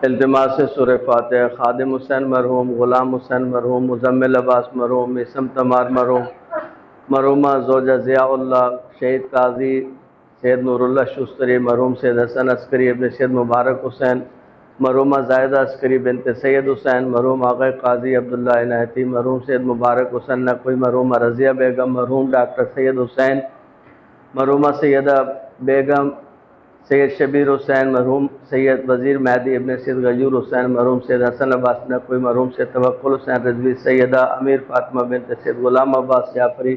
التماس سورہ فاتحہ خادم حسین مرحوم، غلام حسین مرحوم، مزمل عباس مرحوم، اسم تمار مرحوم، مرحومہ زوجہ ضیاء اللہ، شہید قاضی سید نور اللہ شستری، مرحوم سید حسن عسکری ابن سید مبارک حسین، مرحومہ زائدہ عسکری بنت سید حسین، مرحوم آقا قاضی عبداللہ عنایتی، مرحوم سید مبارک حسین نقوی، مرحومہ رضیہ بیگم، مرحوم ڈاکٹر سید حسین، مرحومہ سیدہ بیگم، سید شبیر حسین، مرحوم سید وزیر مہدی ابن سید غیور حسین، مرحوم سید حسن عباس نقوی، مرحوم سید توکل حسین رضوی، سیدہ امیر فاطمہ بنت سید غلام عباس جعفری،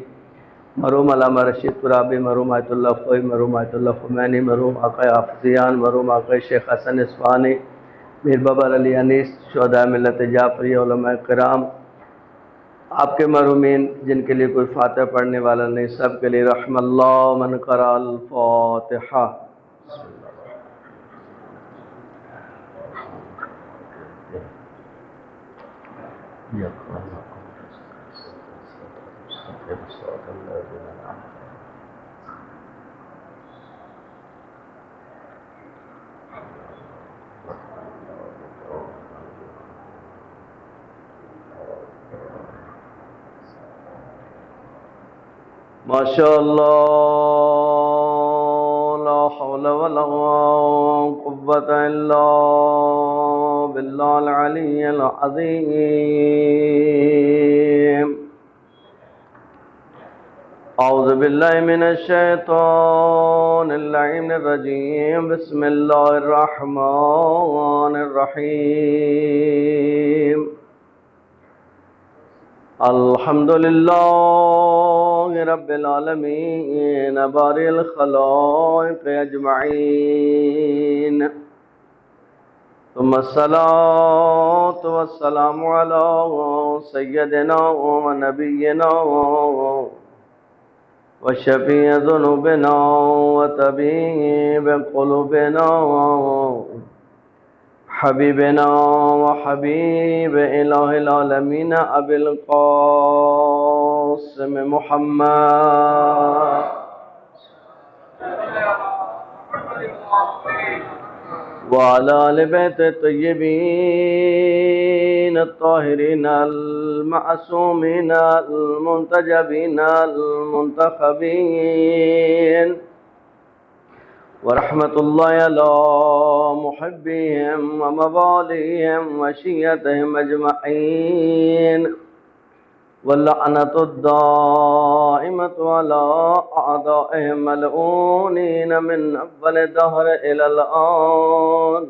مرحوم علامہ رشید ترابی، مرحوم آیت اللہ خوئی، مرحوم آیت اللہ خمینی، مرحوم آقا حافظیان، مرحوم آقا شیخ حسن اصفہانی، میر بابر علی انیس، شہداء ملت جعفری، علماء کرام، آپ کے مرحومین جن کے لیے کوئی فاتحہ پڑھنے والا نہیں، سب کے لیے رحم اللہ من قرأ الفاتحہ۔ ماشاء اللہ لا حول ولا قوة الا باللہ العلی العظیم۔ اعوذ باللہ من الشیطان اللعین الرجیم، بسم اللہ الرحمن الرحیم۔ الحمدللہ رب العالمین باری الخلائق اجمعین، ثم الصلاة والسلام علی سیدنا و نبینا وشفیع ذنوبنا وطبیب قلوبنا حبیبنا وحبیب الہ العالمین ابی القاسم محمد وعلى آل بیت الطیبین الطاہرین المعصومین المنتجبین المنتخبین، ورحمت اللہ علی محبیہم وموالیہم وشیعتہم اجمعین، واللعنۃ الدائمۃ علی اعدائہم ملعونین من اول الدہر الی الآن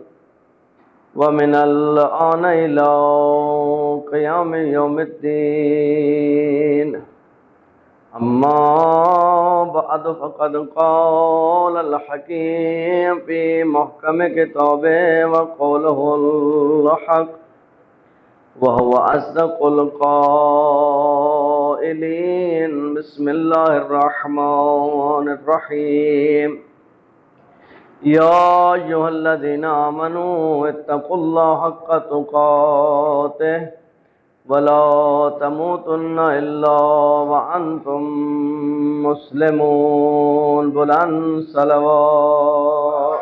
ومن الآن الی قیام یوم الدین۔ اما بعد فقد قال الحکیم فی محکم کتابہ وقولہ الحق وهو أصدق القائلين۔ بسم الله الرحمن الرحيم۔ يا أيها الذين آمنوا اتقوا الله حق تقاته ولا تموتن إلا وأنتم مسلمون۔ بلند صلوات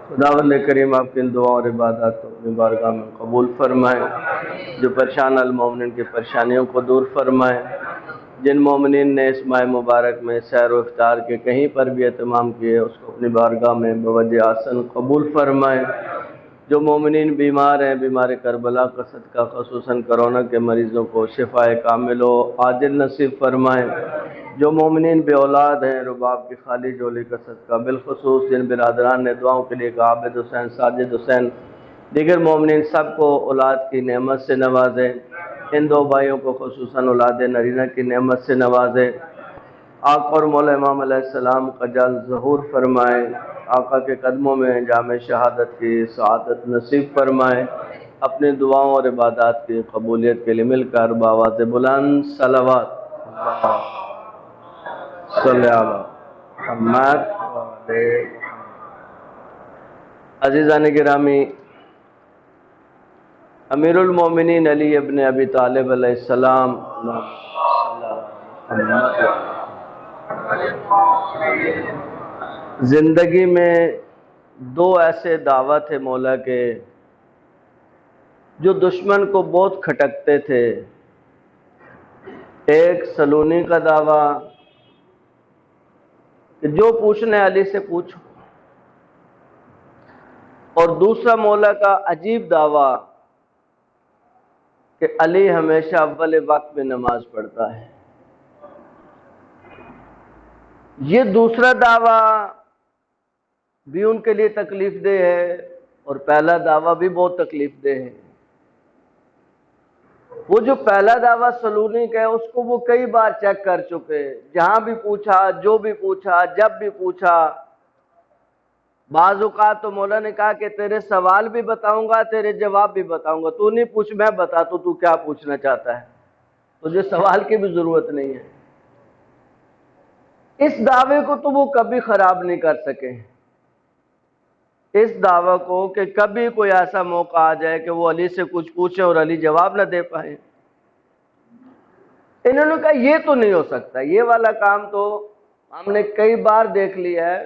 خداوند کریم آپ کی دعا اور عبادات کو اپنی بارگاہ میں قبول فرمائے، جو پریشان المومنین کی پریشانیوں کو دور فرمائے، جن مومنین نے اس ماہ مبارک میں سیر و افطار کے کہیں پر بھی اہتمام کیے اس کو اپنی بارگاہ میں بوجہ حسن قبول فرمائے۔ جو مومنین بیمار ہیں، بیمار کربلا کا صدقہ خصوصاً کرونا کے مریضوں کو شفائے کامل و عاجل نصیب فرمائے۔ جو مومنین بے اولاد ہیں، رباب کی خالی جولی کا صدقہ بالخصوص جن برادران نے دعاؤں کے لیے کہا، عابد حسین، ساجد حسین، دیگر مومنین سب کو اولاد کی نعمت سے نوازے۔ ان دو بھائیوں کو خصوصاً اولاد نرینہ کی نعمت سے نوازے۔ آقا اور مولا امام علیہ السلام کا جلد ظہور فرمائے۔ آقا کے قدموں میں جامع شہادت کی سعادت نصیب فرمائے۔ اپنی دعاؤں اور عبادات کی قبولیت کے لیے مل کر بآواز بلند صلوات صلی اللہ محمد وعلیہ۔ عزیزان گرامی، امیر المومنین علی ابن ابی طالب علیہ السلام زندگی میں دو ایسے دعویٰ تھے مولا کے جو دشمن کو بہت کھٹکتے تھے۔ ایک سلونی کا دعویٰ کہ جو پوچھنا ہے علی سے پوچھو، اور دوسرا مولا کا عجیب دعویٰ کہ علی ہمیشہ اول وقت میں نماز پڑھتا ہے۔ یہ دوسرا دعویٰ بھی ان کے لیے تکلیف دہ ہے اور پہلا دعویٰ بھی بہت تکلیف دہ ہے۔ وہ جو پہلا دعویٰ سلونی کا ہے اس کو وہ کئی بار چیک کر چکے، جہاں بھی پوچھا، جو بھی پوچھا، جب بھی پوچھا۔ بعض اوقات تو مولا نے کہا کہ تیرے سوال بھی بتاؤں گا، تیرے جواب بھی بتاؤں گا، تو نہیں پوچھ میں بتا تو کیا پوچھنا چاہتا ہے، تجھے سوال کی بھی ضرورت نہیں ہے۔ اس دعوے کو تو وہ کبھی خراب نہیں کر سکے، اس دعوے کو کہ کبھی کوئی ایسا موقع آ جائے کہ وہ علی سے کچھ پوچھے اور علی جواب نہ دے پائے۔ انہوں نے کہا یہ تو نہیں ہو سکتا، یہ والا کام تو ہم نے کئی بار دیکھ لیا ہے،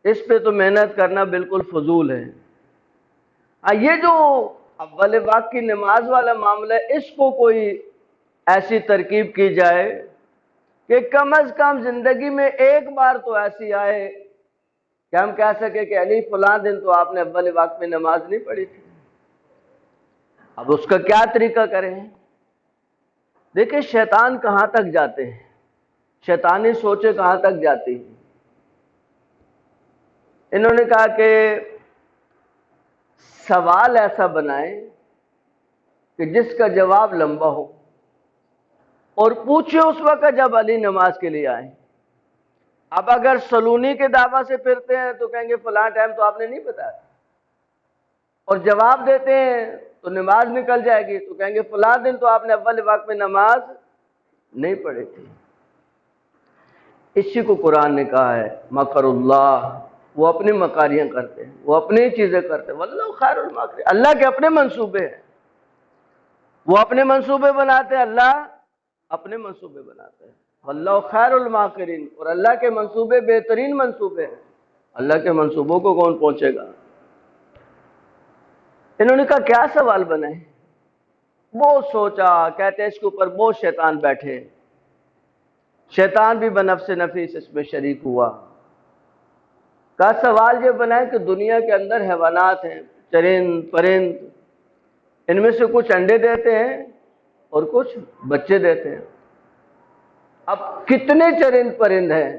اس پہ تو محنت کرنا بالکل فضول ہے۔ یہ جو اول وقت کی نماز والا معاملہ ہے، اس کو کوئی ایسی ترکیب کی جائے کہ کم از کم زندگی میں ایک بار تو ایسی آئے کہ ہم کہہ سکے کہ علی فلاں دن تو آپ نے اول وقت میں نماز نہیں پڑھی تھی۔ اب اس کا کیا طریقہ کریں؟ دیکھیں شیطان کہاں تک جاتے ہیں، شیطانی سوچیں کہاں تک جاتی ہیں۔ انہوں نے کہا کہ سوال ایسا بنائیں کہ جس کا جواب لمبا ہو، اور پوچھے اس وقت جب علی نماز کے لیے آئیں۔ اب اگر سلونی کے دعویٰ سے پھرتے ہیں تو کہیں گے فلاں ٹائم تو آپ نے نہیں بتایا، اور جواب دیتے ہیں تو نماز نکل جائے گی تو کہیں گے فلاں دن تو آپ نے اول وقت میں نماز نہیں پڑھی تھی۔ اسی کو قرآن نے کہا ہے مکر اللہ، وہ اپنی مکاریاں کرتے ہیں، وہ اپنی چیزیں کرتے ہیں، واللہ خیر الماکرین، اللہ کے اپنے منصوبے ہیں، وہ اپنے منصوبے بناتے ہیں، اللہ اپنے منصوبے بناتے ہیں، واللہ خیر الماکرین، اور اللہ کے منصوبے بہترین منصوبے ہیں، اللہ کے منصوبوں کو کون پہنچے گا۔ انہوں نے کہا کیا سوال بنائے؟ بہت سوچا، کہتے ہیں اس کے اوپر بہت شیطان بیٹھے، شیطان بھی بنفس نفیس اس میں شریک ہوا۔ کہا سوال یہ بنائے کہ دنیا کے اندر حیوانات ہیں، چرند پرند، ان میں سے کچھ انڈے دیتے ہیں اور کچھ بچے دیتے ہیں۔ اب کتنے چرند پرند ہیں،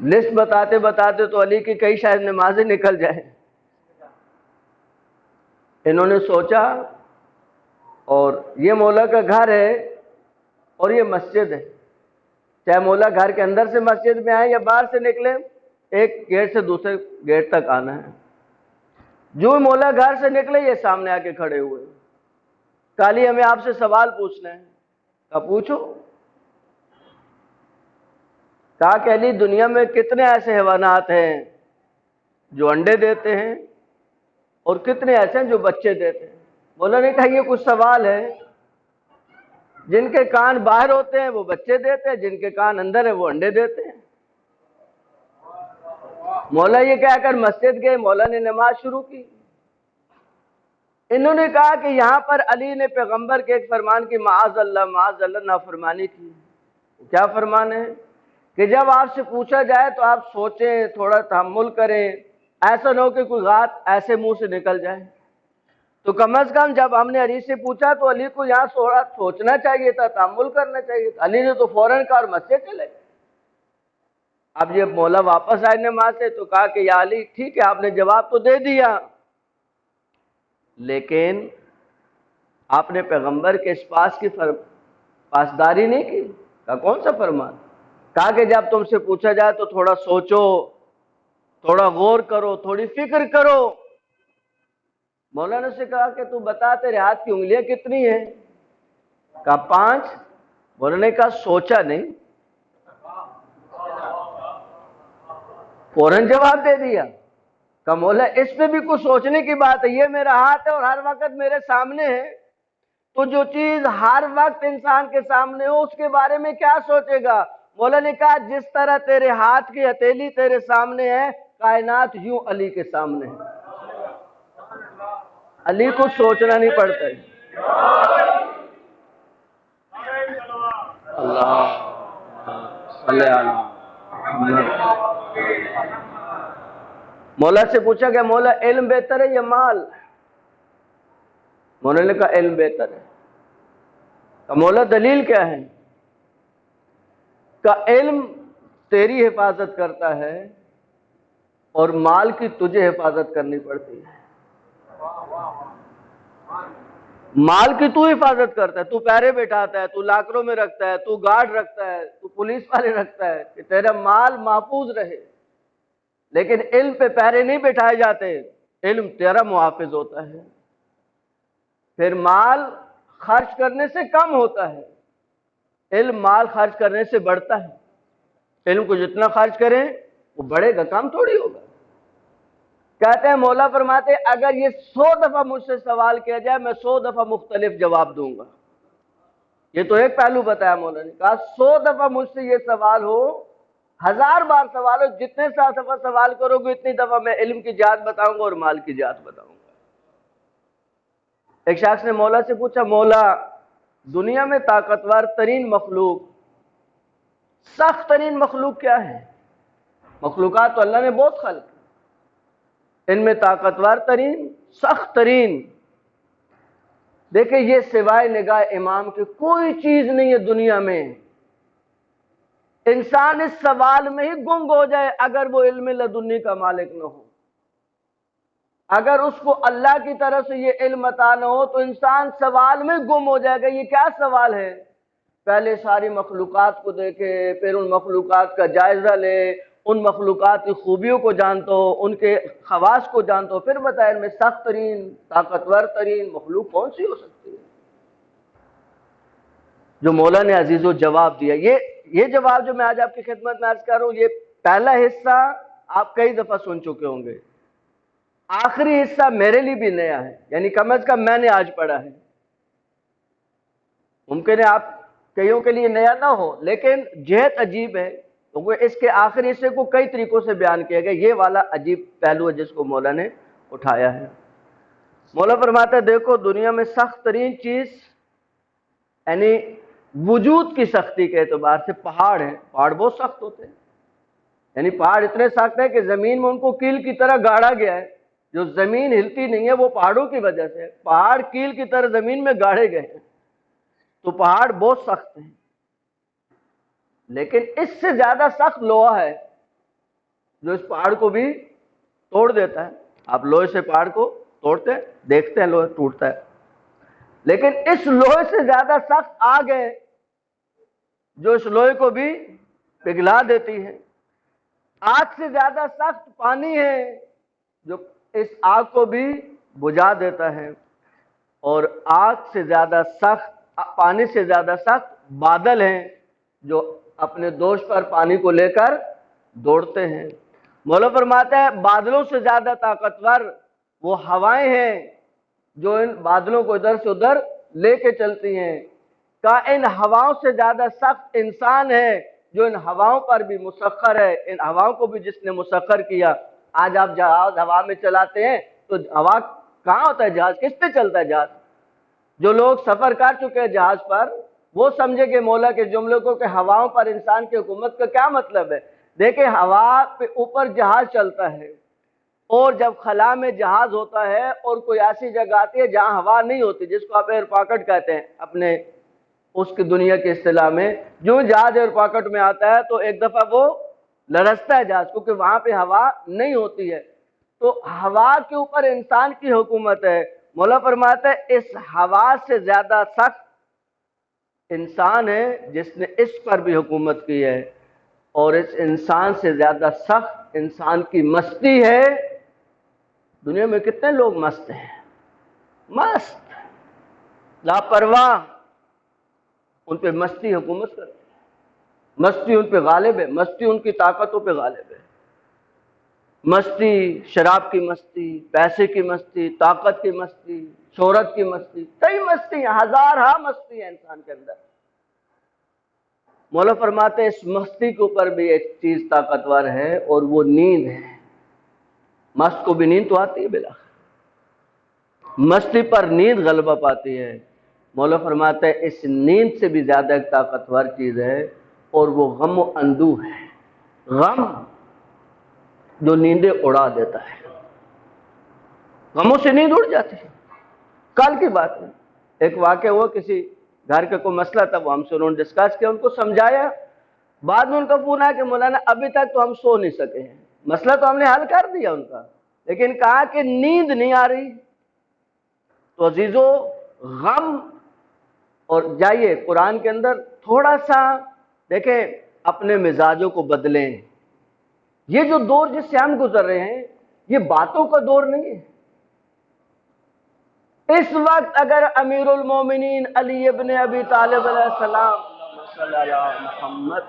لسٹ بتاتے بتاتے تو علی کی کئی شاید نمازیں نکل جائیں۔ انہوں نے سوچا، اور یہ مولا کا گھر ہے اور یہ مسجد ہے، چاہے مولا گھر کے اندر سے مسجد میں آئے یا باہر سے نکلے، ایک گیٹ سے دوسرے گیٹ تک آنا ہے۔ جو مولا گھر سے نکلے یہ سامنے آ کے کھڑے ہوئے، کہا علی ہمیں آپ سے سوال پوچھنا ہے۔ کہا پوچھو۔ کہا کہ علی دنیا میں کتنے ایسے حیوانات ہیں جو انڈے دیتے ہیں اور کتنے ایسے ہیں جو بچے دیتے ہیں؟ مولا نے کہا یہ کچھ سوال ہے، جن کے کان باہر ہوتے ہیں وہ بچے دیتے ہیں، جن کے کان اندر ہے وہ انڈے دیتے ہیں۔ مولا یہ کہہ کر مسجد گئے، مولا نے نماز شروع کی۔ انہوں نے کہا کہ یہاں پر علی نے پیغمبر کے ایک فرمان کی معاذ اللہ نافرمانی کی۔ کیا فرمان ہے کہ جب آپ سے پوچھا جائے تو آپ سوچیں، تھوڑا تحمل کریں، ایسا نہ ہو کہ کوئی بات ایسے منہ سے نکل جائے۔ تو کم از کم جب ہم نے علی سے پوچھا تو علی کو یہاں تھوڑا سوچنا چاہیے تھا، تحمل کرنا چاہیے تھا۔ علی نے تو فوراً کہا اور مسجد چلے۔ اب یہ مولا واپس آئے نماز سے تو کہا کہ یا علی ٹھیک ہے آپ نے جواب تو دے دیا، لیکن آپ نے پیغمبر کے اس پاس کی پاسداری نہیں کی۔ کہا کون سا فرمان؟ کہا کہ جب تم سے پوچھا جائے تو تھوڑا سوچو، تھوڑا غور کرو، تھوڑی فکر کرو۔ مولانا سے کہا کہ تو بتا تیرے ہاتھ کی انگلیاں کتنی ہیں؟ کہا 5۔ مولانا نے کہا سوچا نہیں، فوراً جواب دے دیا۔ کہا مولا اس پہ بھی کچھ سوچنے کی بات ہے، یہ میرا ہاتھ ہے اور ہر وقت میرے سامنے ہے، تو جو چیز ہر وقت انسان کے سامنے ہو اس کے بارے میں کیا سوچے گا؟ مولا نے کہا جس طرح تیرے ہاتھ کی ہتھیلی تیرے سامنے ہے، کائنات یوں علی کے سامنے ہے۔ علی کو سوچنا نہیں پڑتا ہے۔ اللہ صلی اللہ۔ مولا سے پوچھا کہ مولا علم بہتر ہے یا مال؟ مولا نے کہا علم بہتر ہے۔ کہ مولا دلیل کیا ہے؟ کہ علم تیری حفاظت کرتا ہے اور مال کی تجھے حفاظت کرنی پڑتی ہے۔ مال کی تو حفاظت کرتا ہے، تو پیرے بٹھاتا ہے، تو لاکروں میں رکھتا ہے، تو گارڈ رکھتا ہے، تو پولیس والے رکھتا ہے کہ تیرا مال محفوظ رہے، لیکن علم پہ پیرے نہیں بٹھائے جاتے، علم تیرا محافظ ہوتا ہے۔ پھر مال خرچ کرنے سے کم ہوتا ہے، علم مال خرچ کرنے سے بڑھتا ہے۔ علم کو جتنا خرچ کریں وہ بڑھے گا، کم تھوڑی ہوگا۔ کہتے ہیں مولا فرماتے ہیں اگر یہ 100 دفعہ مجھ سے سوال کیا جائے میں 100 دفعہ مختلف جواب دوں گا۔ یہ تو ایک پہلو بتایا مولا نے، کہا 100 دفعہ مجھ سے یہ سوال ہو، 1000 بار سوال ہو، جتنے دفعہ سوال کرو گے اتنی دفعہ میں علم کی جہت بتاؤں گا اور مال کی جہت بتاؤں گا۔ ایک شخص نے مولا سے پوچھا مولا دنیا میں طاقتور ترین مخلوق، سخت ترین مخلوق کیا ہے؟ مخلوقات تو اللہ نے بہت خلق، ان میں طاقتور ترین، سخت ترین، دیکھیں یہ سوائے نگاہ امام کے کوئی چیز نہیں ہے دنیا میں۔ انسان اس سوال میں ہی گنگ ہو جائے اگر وہ علم لدنی کا مالک نہ ہو۔ اگر اس کو اللہ کی طرف سے یہ علم عطا نہ ہو تو انسان سوال میں گم ہو جائے گا۔ یہ کیا سوال ہے؟ پہلے ساری مخلوقات کو دیکھے، پھر ان مخلوقات کا جائزہ لے، ان مخلوقات کی خوبیوں کو جانتا ہو، ان کے خواص کو جانتا ہو، پھر بتائے ان میں سخت ترین، طاقتور ترین مخلوق کون سی ہو سکتی ہے؟ جو مولا نے عزیزو جواب دیا، یہ جواب جو میں آج آپ کی خدمت میں عرض کر رہا ہوں، یہ پہلا حصہ آپ کئی دفعہ سن چکے ہوں گے، آخری حصہ میرے لیے بھی نیا ہے، یعنی کم از کم میں نے آج پڑھا ہے۔ ممکن ہے آپ کئیوں کے لیے نیا نہ ہو، لیکن جہت عجیب ہے کیونکہ اس کے آخری حصے کو کئی طریقوں سے بیان کیا گیا، یہ والا عجیب پہلو ہے جس کو مولا نے اٹھایا ہے۔ مولا فرماتا ہے دیکھو دنیا میں سخت ترین چیز، یعنی وجود کی سختی کے اعتبار سے پہاڑ ہیں، پہاڑ بہت سخت ہوتے ہیں، یعنی پہاڑ اتنے سخت ہیں کہ زمین میں ان کو کیل کی طرح گاڑا گیا ہے، جو زمین ہلتی نہیں ہے وہ پہاڑوں کی وجہ سے، پہاڑ کیل کی طرح زمین میں گاڑے گئے ہیں، تو پہاڑ بہت سخت ہیں۔ لیکن اس سے زیادہ سخت لوہا ہے جو اس پہاڑ کو بھی توڑ دیتا ہے۔ آپ لوہے سے پہاڑ کو توڑتے ہیں، دیکھتے ہیں لوہے ٹوٹتا ہے، لیکن اس لوہے سے زیادہ سخت آگ ہے جو اس لوہے کو بھی پگھلا دیتی ہے۔ آگ سے زیادہ سخت پانی ہے جو اس آگ کو بھی بجھا دیتا ہے، اور آگ سے زیادہ سخت، پانی سے زیادہ سخت بادل ہیں جو اپنے دوش پر پانی کو لے کر دوڑتے ہیں۔ مولا فرماتا ہے بادلوں سے زیادہ طاقتور وہ ہوائیں ہیں جو ان بادلوں کو ادھر سے ادھر لے کے چلتی ہیں۔ کہ ان ہواؤں سے زیادہ سخت انسان ہے جو ان ہواؤں پر بھی مسخر ہے، ان ہواؤں کو بھی جس نے مسخر کیا۔ آج آپ جہاز ہوا میں چلاتے ہیں تو ہوا کہاں ہوتا ہے جہاز؟ کس پہ چلتا ہے جہاز؟ جو لوگ سفر کر چکے ہیں جہاز پر وہ سمجھے کہ مولا کے جملے کو کہ ہواؤں پر انسان کی حکومت کا کیا مطلب ہے۔ دیکھیں ہوا پہ اوپر جہاز چلتا ہے، اور جب خلا میں جہاز ہوتا ہے اور کوئی ایسی جگہ آتی ہے جہاں ہوا نہیں ہوتی، جس کو آپ ایئر پاکٹ کہتے ہیں اپنے اس کی دنیا کی اصطلاح میں، جو جہاز ایئر پاکٹ میں آتا ہے تو ایک دفعہ وہ لرزتا ہے جہاز، کیونکہ وہاں پہ ہوا نہیں ہوتی ہے۔ تو ہوا کے اوپر انسان کی حکومت ہے۔ مولا فرماتا ہے اس ہوا سے زیادہ سخت انسان ہے جس نے اس پر بھی حکومت کی ہے، اور اس انسان سے زیادہ سخت انسان کی مستی ہے۔ دنیا میں کتنے لوگ مست ہیں، مست لاپرواہ، ان پہ مستی حکومت کرتی ہے، مستی ان پہ غالب ہے، مستی ان کی طاقتوں پہ غالب ہے۔ مستی، شراب کی مستی، پیسے کی مستی، طاقت کی مستی، شہرت کی مستی، کئی مستی ہیں، ہزارہ مستی ہیں انسان کے اندر۔ مولا فرماتے ہیں اس مستی کے اوپر بھی ایک چیز طاقتور ہے، اور وہ نیند ہے۔ مست کو بھی نیند تو آتی ہے بلا، مستی پر نیند غلبہ پاتی ہے۔ مولا فرماتا ہے اس نیند سے بھی زیادہ ایک طاقتور چیز ہے، اور وہ غم و اندوہ ہے۔ غم جو نیندیں اڑا دیتا ہے، غموں سے نیند اڑ جاتی ہے۔ کل کی بات ہے، ایک واقعہ ہوا، کسی گھر کا کوئی مسئلہ تھا، وہ ہم سے انہوں نے ڈسکس کیا، ان کو سمجھایا۔ بعد میں ان کا فون آیا کہ مولانا ابھی تک تو ہم سو نہیں سکے ہیں، مسئلہ تو ہم نے حل کر دیا ان کا، لیکن کہا کہ نیند نہیں آ رہی۔ تو عزیزو، غم، اور جائیے قرآن کے اندر تھوڑا سا دیکھیں، اپنے مزاجوں کو بدلیں۔ یہ جو دور جس سے ہم گزر رہے ہیں یہ باتوں کا دور نہیں ہے۔ اس وقت اگر امیر المومنین علی ابن ابی طالب علیہ السلام صلی اللہ محمد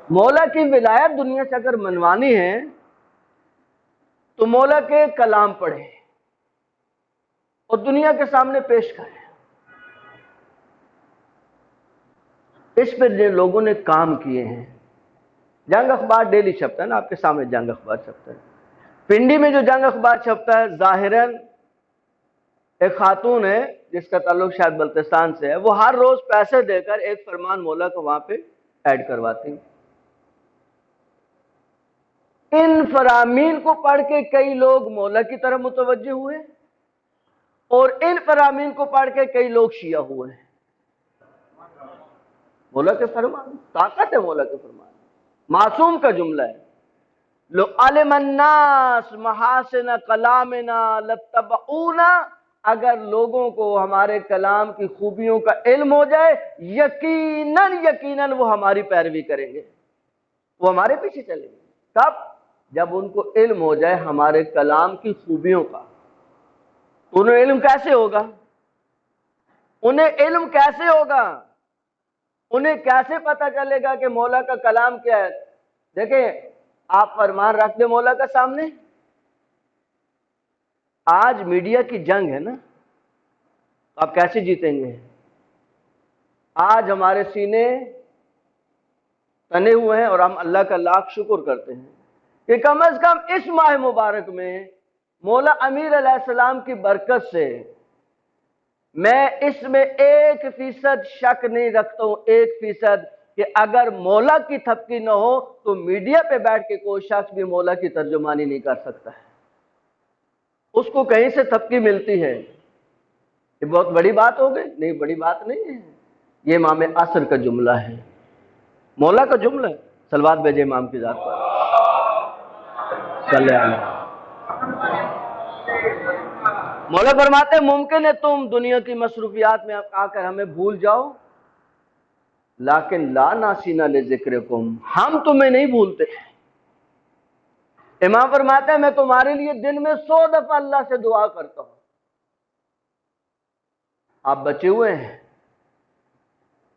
مولا کی ولایت دنیا سے اگر منوانی ہے تو مولا کے کلام پڑھیں اور دنیا کے سامنے پیش کریں۔ اس پہ جن لوگوں نے کام کیے ہیں، جنگ اخبار ڈیلی چھپتا ہے نا، آپ کے سامنے جنگ اخبار چھپتا ہے، پنڈی میں جو جنگ اخبار چھپتا ہے ظاہراً ایک خاتون ہے جس کا تعلق شاید بلتستان سے ہے، وہ ہر روز پیسے دے کر ایک فرمان مولا کو وہاں پہ ایڈ کرواتی ہیں۔ ان فرامین کو پڑھ کے کئی لوگ مولا کی طرف متوجہ ہوئے، اور ان فرامین کو پڑھ کے کئی لوگ شیعہ ہوئے ہیں۔ مولا کے فرمان، طاقت ہے مولا کے فرمان، معصوم کا جملہ ہے، لو علم الناس محاسن کلامنا لاتبعونا، اگر لوگوں کو ہمارے کلام کی خوبیوں کا علم ہو جائے یقیناً وہ ہماری پیروی کریں گے، وہ ہمارے پیچھے چلیں گے۔ کب؟ جب ان کو علم ہو جائے ہمارے کلام کی خوبیوں کا۔ انہیں علم کیسے ہوگا؟ انہیں علم کیسے ہوگا؟ انہیں کیسے پتہ چلے گا کہ مولا کا کلام کیا ہے؟ دیکھیں، آپ فرمان رکھ دیں مولا کا سامنے، آج میڈیا کی جنگ ہے نا، آپ کیسے جیتیں گے؟ آج ہمارے سینے تنے ہوئے ہیں، اور ہم اللہ کا لاکھ شکر کرتے ہیں کہ کم از کم اس ماہ مبارک میں مولا امیر علیہ السلام کی برکت سے میں اس میں 1% شک نہیں رکھتا ہوں، 1% کہ اگر مولا کی تھپکی نہ ہو تو میڈیا پہ بیٹھ کے کوئی شخص بھی مولا کی ترجمانی نہیں کر سکتا ہے، اس کو کہیں سے تھپکی ملتی ہے۔ یہ بہت بڑی بات ہو گئی؟ نہیں، بڑی بات نہیں ہے، یہ امام عصر کا جملہ ہے، مولا کا جملہ ہے۔ صلوات بھیجے امام کی ذات پر صلی اللہ علیہ وسلم۔ مولا فرماتے ہیں ممکن ہے تم دنیا کی مصروفیات میں آ کر ہمیں بھول جاؤ، لیکن لا ناسینا لذکرکم، ہم تمہیں نہیں بھولتے۔ امام فرماتے ہیں میں تمہارے لیے دن میں 100 دفعہ اللہ سے دعا کرتا ہوں۔ آپ بچے ہوئے ہیں،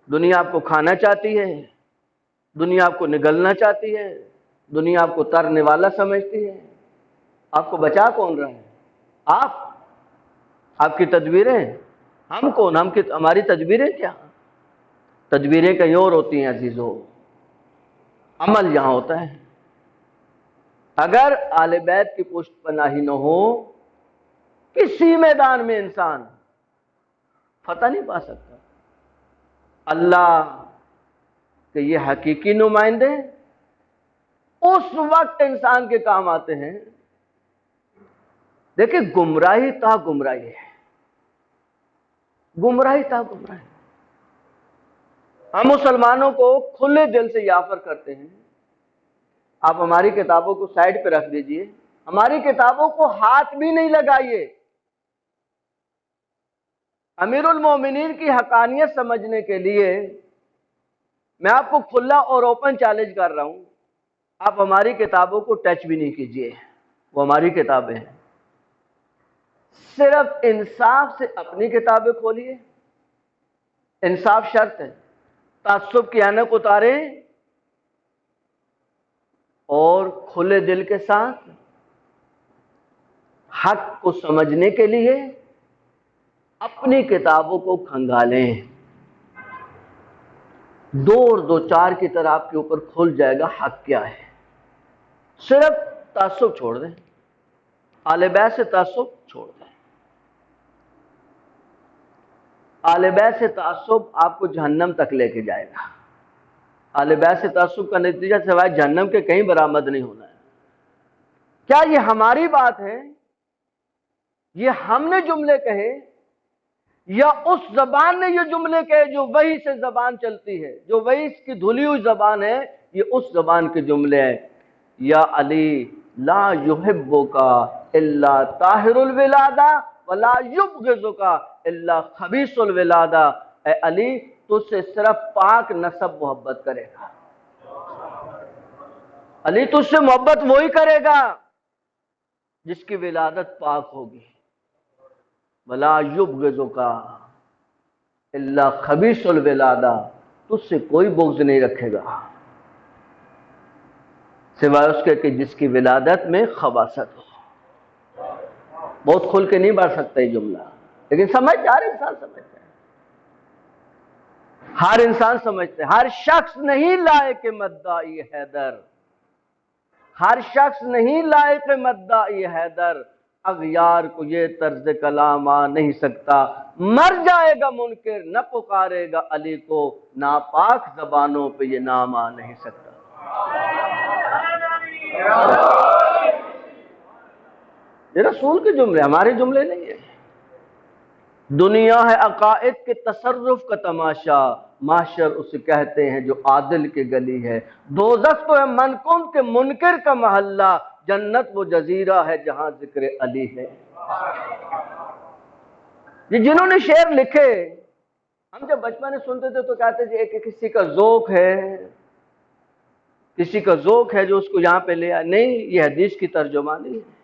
دنیا آپ کو کھانا چاہتی ہے، دنیا آپ کو نگلنا چاہتی ہے، دنیا آپ کو ترنے والا سمجھتی ہے، آپ کو بچا کون رہا ہے؟ آپ کی تدبیریں، ہم کون؟ ہماری تدبیریں کیا؟ تدبیریں کہیں اور ہوتی ہیں عزیزو، عمل یہاں ہوتا ہے۔ اگر آل بیت کی پشت پناہی نہ ہو کسی میدان میں انسان فتح نہیں پا سکتا۔ اللہ کہ یہ حقیقی نمائندے اس وقت انسان کے کام آتے ہیں۔ دیکھیں گمراہی تا گمراہی ہے، گمراہی تا گمراہی۔ ہم مسلمانوں کو کھلے دل سے یہ آفر کرتے ہیں، آپ ہماری کتابوں کو سائڈ پہ رکھ دیجئے، ہماری کتابوں کو ہاتھ بھی نہیں لگائیے۔ امیر المومنین کی حقانیت سمجھنے کے لیے میں آپ کو کھلا اور اوپن چیلنج کر رہا ہوں، آپ ہماری کتابوں کو ٹچ بھی نہیں کیجئے، وہ ہماری کتابیں ہیں۔ صرف انصاف سے اپنی کتابیں کھولیے، انصاف شرط ہے، تعصب کی اینک اتاریں اور کھلے دل کے ساتھ حق کو سمجھنے کے لیے اپنی کتابوں کو کھنگالیں۔ دو اور دو چار کی طرح آپ کے اوپر کھل جائے گا حق کیا ہے۔ صرف تعصب چھوڑ دیں، آل بیت سے تعصب چھوڑ دیں۔ آل بیت سے تعصب آپ کو جہنم تک لے کے جائے گا۔ آل بیت سے تعصب کا نتیجہ سوائے جہنم کے کہیں برآمد نہیں ہونا ہے۔ کیا یہ ہماری بات ہے؟ یہ ہم نے جملے کہے یا اس زبان نے یہ جملے کہے جو وحی سے زبان چلتی ہے، جو وحی کی دھلی ہوئی زبان ہے، یہ اس زبان کے جملے ہیں۔ یا علی لا یحبک الا طاہر الولادہ ولا یبغضک الا خبیث الولادہ۔ اے علی تجھ سے صرف پاک نسب محبت کرے گا، علی تجھ سے محبت وہی کرے گا جس کی ولادت پاک ہوگی۔ ولا یبغضک الا خبیث الولادہ، تجھ سے کوئی بغض نہیں رکھے گا سوائے اس کے کہ جس کی ولادت میں خباثت ہو۔ بہت کھل کے نہیں بڑھ سکتا یہ جملہ، لیکن ہر انسان سمجھتا ہے، ہر انسان سمجھتا ہے۔ ہر شخص نہیں لائق مدعی حیدر، ہر شخص نہیں لائق مدعی حیدر، اغیار کو یہ طرز کلام آ نہیں سکتا، مر جائے گا منکر نہ پکارے گا علی کو، ناپاک زبانوں پہ یہ نام آ نہیں سکتا۔ یہ رسول کے جملے، ہمارے جملے نہیں ہیں۔ دنیا ہے عقائد کے تصرف کا تماشا، محشر اسے کہتے ہیں جو عادل کی گلی ہے، دوزخ تو ہے منکم کے منکر کا محلہ، جنت وہ جزیرہ ہے جہاں ذکر علی ہے۔ یہ جنہوں نے شعر لکھے، ہم جب بچپن میں سنتے تھے تو کہتے تھے کہ کسی کا ذوق ہے، کسی کا ذوق ہے جو اس کو یہاں پہ لے آئے۔ نہیں، یہ حدیث کی ترجمہ نہیں ہے،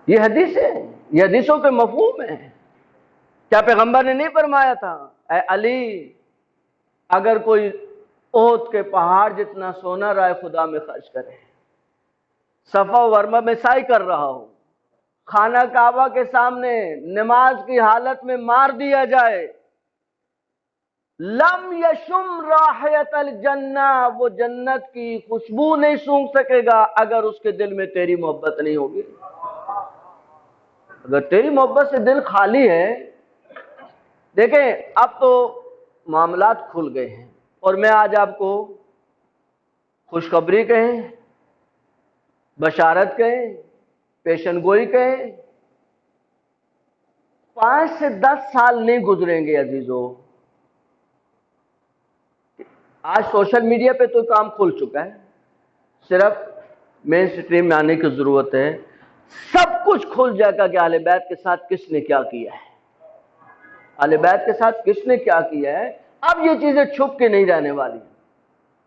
یہ حدیث ہے، یہ حدیثوں کے مفہوم ہے۔ کیا پیغمبر نے نہیں فرمایا تھا اے علی اگر کوئی احد کے پہاڑ جتنا سونا رائے خدا میں خرچ کرے، صفا و مرمہ میں سعی کر رہا ہو، خانہ کعبہ کے سامنے نماز کی حالت میں مار دیا جائے، لم یشم رائحۃ الجنہ، وہ جنت کی خوشبو نہیں سونگھ سکے گا اگر اس کے دل میں تیری محبت نہیں ہوگی۔ اگر تیری محبت سے دل خالی ہے، دیکھیں اب تو معاملات کھل گئے ہیں، اور میں آج آپ کو خوشخبری کہیں، بشارت کہیں، پیشن گوئی کہیں، 5 سے 10 سال نہیں گزریں گے عزیزو، آج سوشل میڈیا پہ تو کام کھل چکا ہے، صرف مین سٹریم میں آنے کی ضرورت ہے، سب کچھ کھل جائے گا کہ اہل بیت کے ساتھ کس نے کیا کیا ہے، اہل بیت کے ساتھ کس نے کیا کیا ہے۔ اب یہ چیزیں چھپ کے نہیں رہنے والی،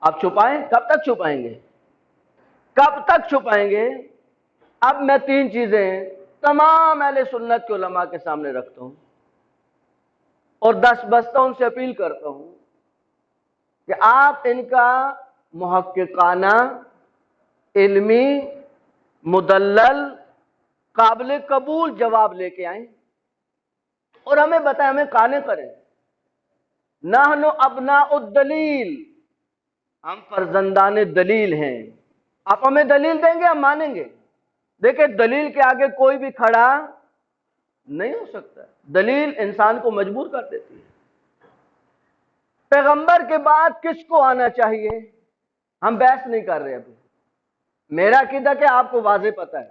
آپ چھپائیں، کب تک چھپائیں گے، کب تک چھپائیں گے؟ اب میں 3 چیزیں تمام اہل سنت کے علماء کے سامنے رکھتا ہوں اور دست بستہ ان سے اپیل کرتا ہوں کہ آپ ان کا محققانہ، علمی، مدلل، قابل قبول جواب لے کے آئیں اور ہمیں بتائیں، ہمیں قانع کریں۔ نحن ابناء الدلیل، ہم فرزندان دلیل ہیں، آپ ہمیں دلیل دیں گے، ہم مانیں گے۔ دیکھیں دلیل کے آگے کوئی بھی کھڑا نہیں ہو سکتا، دلیل انسان کو مجبور کر دیتی ہے۔ پیغمبر کے بعد کس کو آنا چاہیے، ہم بحث نہیں کر رہے ابھی۔ میرا عقیدہ کہ آپ کو واضح پتہ ہے،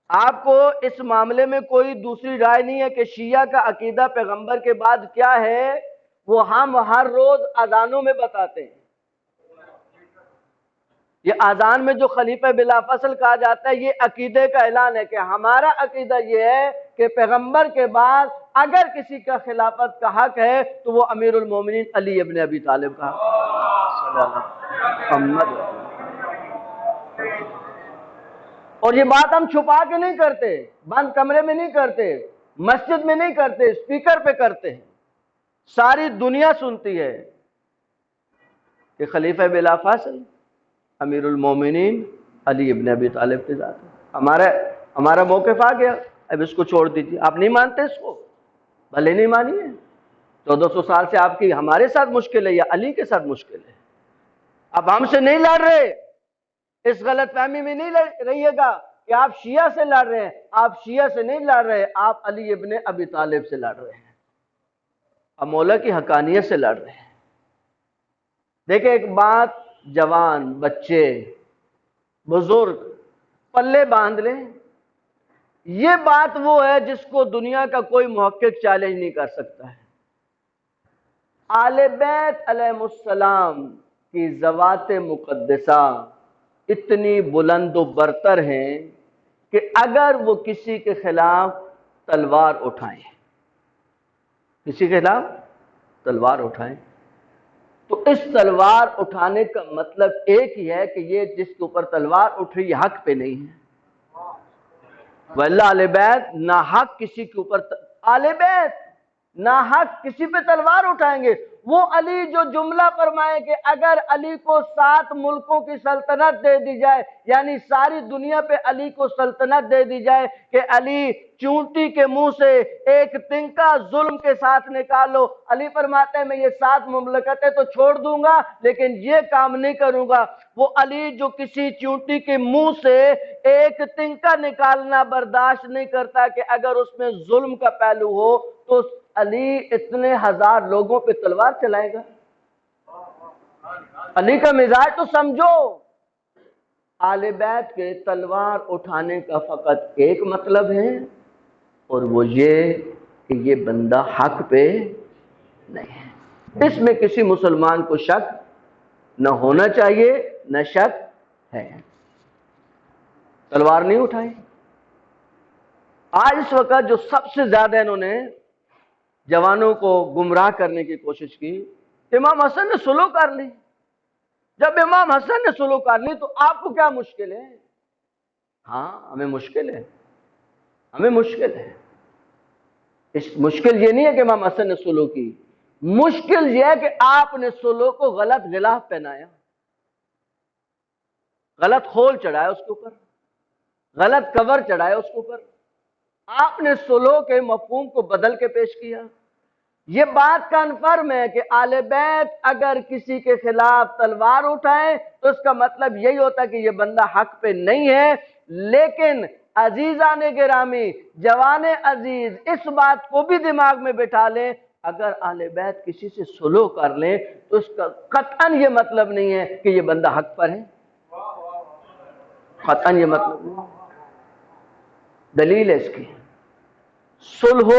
آپ کو اس معاملے میں کوئی دوسری رائے نہیں ہے کہ شیعہ کا عقیدہ پیغمبر کے بعد کیا ہے، وہ ہم ہر روز اذانوں میں بتاتے ہیں۔ یہ اذان میں جو خلیفہ بلا فصل کہا جاتا ہے، یہ عقیدے کا اعلان ہے کہ ہمارا عقیدہ یہ ہے کہ پیغمبر کے بعد اگر کسی کا خلافت کا حق ہے تو وہ امیر المومنین علی ابن ابی طالب کا محمد۔ اور یہ بات ہم چھپا کے نہیں کرتے، بند کمرے میں نہیں کرتے، مسجد میں نہیں کرتے، اسپیکر پہ کرتے ہیں، ساری دنیا سنتی ہے کہ خلیفہ بلا فاصل امیر المومنین علی ابن ابی طالب کے ذات ہے۔ ہمارا موقف آ گیا، اب اس کو چھوڑ دیجیے۔ آپ نہیں مانتے اس کو، بھلے نہیں مانیے، 1400 سال سے آپ کی ہمارے ساتھ مشکل ہے یا علی کے ساتھ مشکل ہے، اب ہم سے نہیں لڑ رہے، اس غلط فہمی میں نہیں رہیے گا کہ آپ شیعہ سے لڑ رہے ہیں، آپ شیعہ سے نہیں لڑ رہے، آپ علی ابن ابی طالب سے لڑ رہے ہیں، آپ مولا کی حقانیت سے لڑ رہے ہیں۔ دیکھیں ایک بات جوان، بچے، بزرگ پلے باندھ لیں، یہ بات وہ ہے جس کو دنیا کا کوئی محقق چیلنج نہیں کر سکتا ہے۔ آل بیت علیہ السلام کی ذوات مقدسہ اتنی بلند و برتر ہیں کہ اگر وہ کسی کے خلاف تلوار اٹھائیں، کسی کے خلاف تلوار اٹھائیں، تو اس تلوار اٹھانے کا مطلب ایک ہی ہے کہ یہ جس کے اوپر تلوار اٹھ رہی ہے حق پہ نہیں ہے۔ واللہ اہل بیت نہ حق کسی کے اوپر اہل بیت نہ حق کسی پہ تلوار اٹھائیں گے۔ وہ علی جو جملہ فرمائے کہ اگر علی کو 7 ملکوں کی سلطنت دے دی جائے، یعنی ساری دنیا پہ علی کو سلطنت دے دی جائے کہ علی چونٹی کے منہ سے ایک تنکا ظلم کے ساتھ نکالو، علی فرماتے ہیں میں یہ 7 مملکتیں تو چھوڑ دوں گا لیکن یہ کام نہیں کروں گا۔ وہ علی جو کسی چونٹی کے منہ سے ایک تنکا نکالنا برداشت نہیں کرتا کہ اگر اس میں ظلم کا پہلو ہو تو علی اتنے ہزار لوگوں پہ تلوار چلائے گا؟ علی کا مزاج تو سمجھو۔ آل بیت کے تلوار اٹھانے کا فقط ایک مطلب ہے، اور وہ یہ کہ یہ بندہ حق پہ نہیں ہے۔ اس میں کسی مسلمان کو شک نہ ہونا چاہیے، نہ شک ہے۔ تلوار نہیں اٹھائی۔ آج اس وقت جو سب سے زیادہ انہوں نے جوانوں کو گمراہ کرنے کی کوشش کی، امام حسن نے سلو کر لی۔ جب امام حسن نے سلو کر لی تو آپ کو کیا مشکل ہے؟ ہاں ہمیں مشکل ہے، ہمیں مشکل ہے۔ اس مشکل یہ نہیں ہے کہ امام حسن نے سلو کی، مشکل یہ ہے کہ آپ نے سلو کو غلط غلاف پہنایا، غلط خول چڑھایا اس کے اوپر، غلط کور چڑھایا اس کے اوپر، آپ نے سلو کے مفہوم کو بدل کے پیش کیا۔ یہ بات کنفرم ہے کہ آل بیت اگر کسی کے خلاف تلوار اٹھائیں تو اس کا مطلب یہی ہوتا ہے کہ یہ بندہ حق پہ نہیں ہے۔ لیکن عزیزان گرامی، جوان عزیز، اس بات کو بھی دماغ میں بٹھا لیں، اگر اہل بیت کسی سے سلو کر لیں تو اس کا قطعاً یہ مطلب نہیں ہے کہ یہ بندہ حق پر ہے، قطعاً یہ مطلب نہیں۔ دلیل ہے اس کی، صلح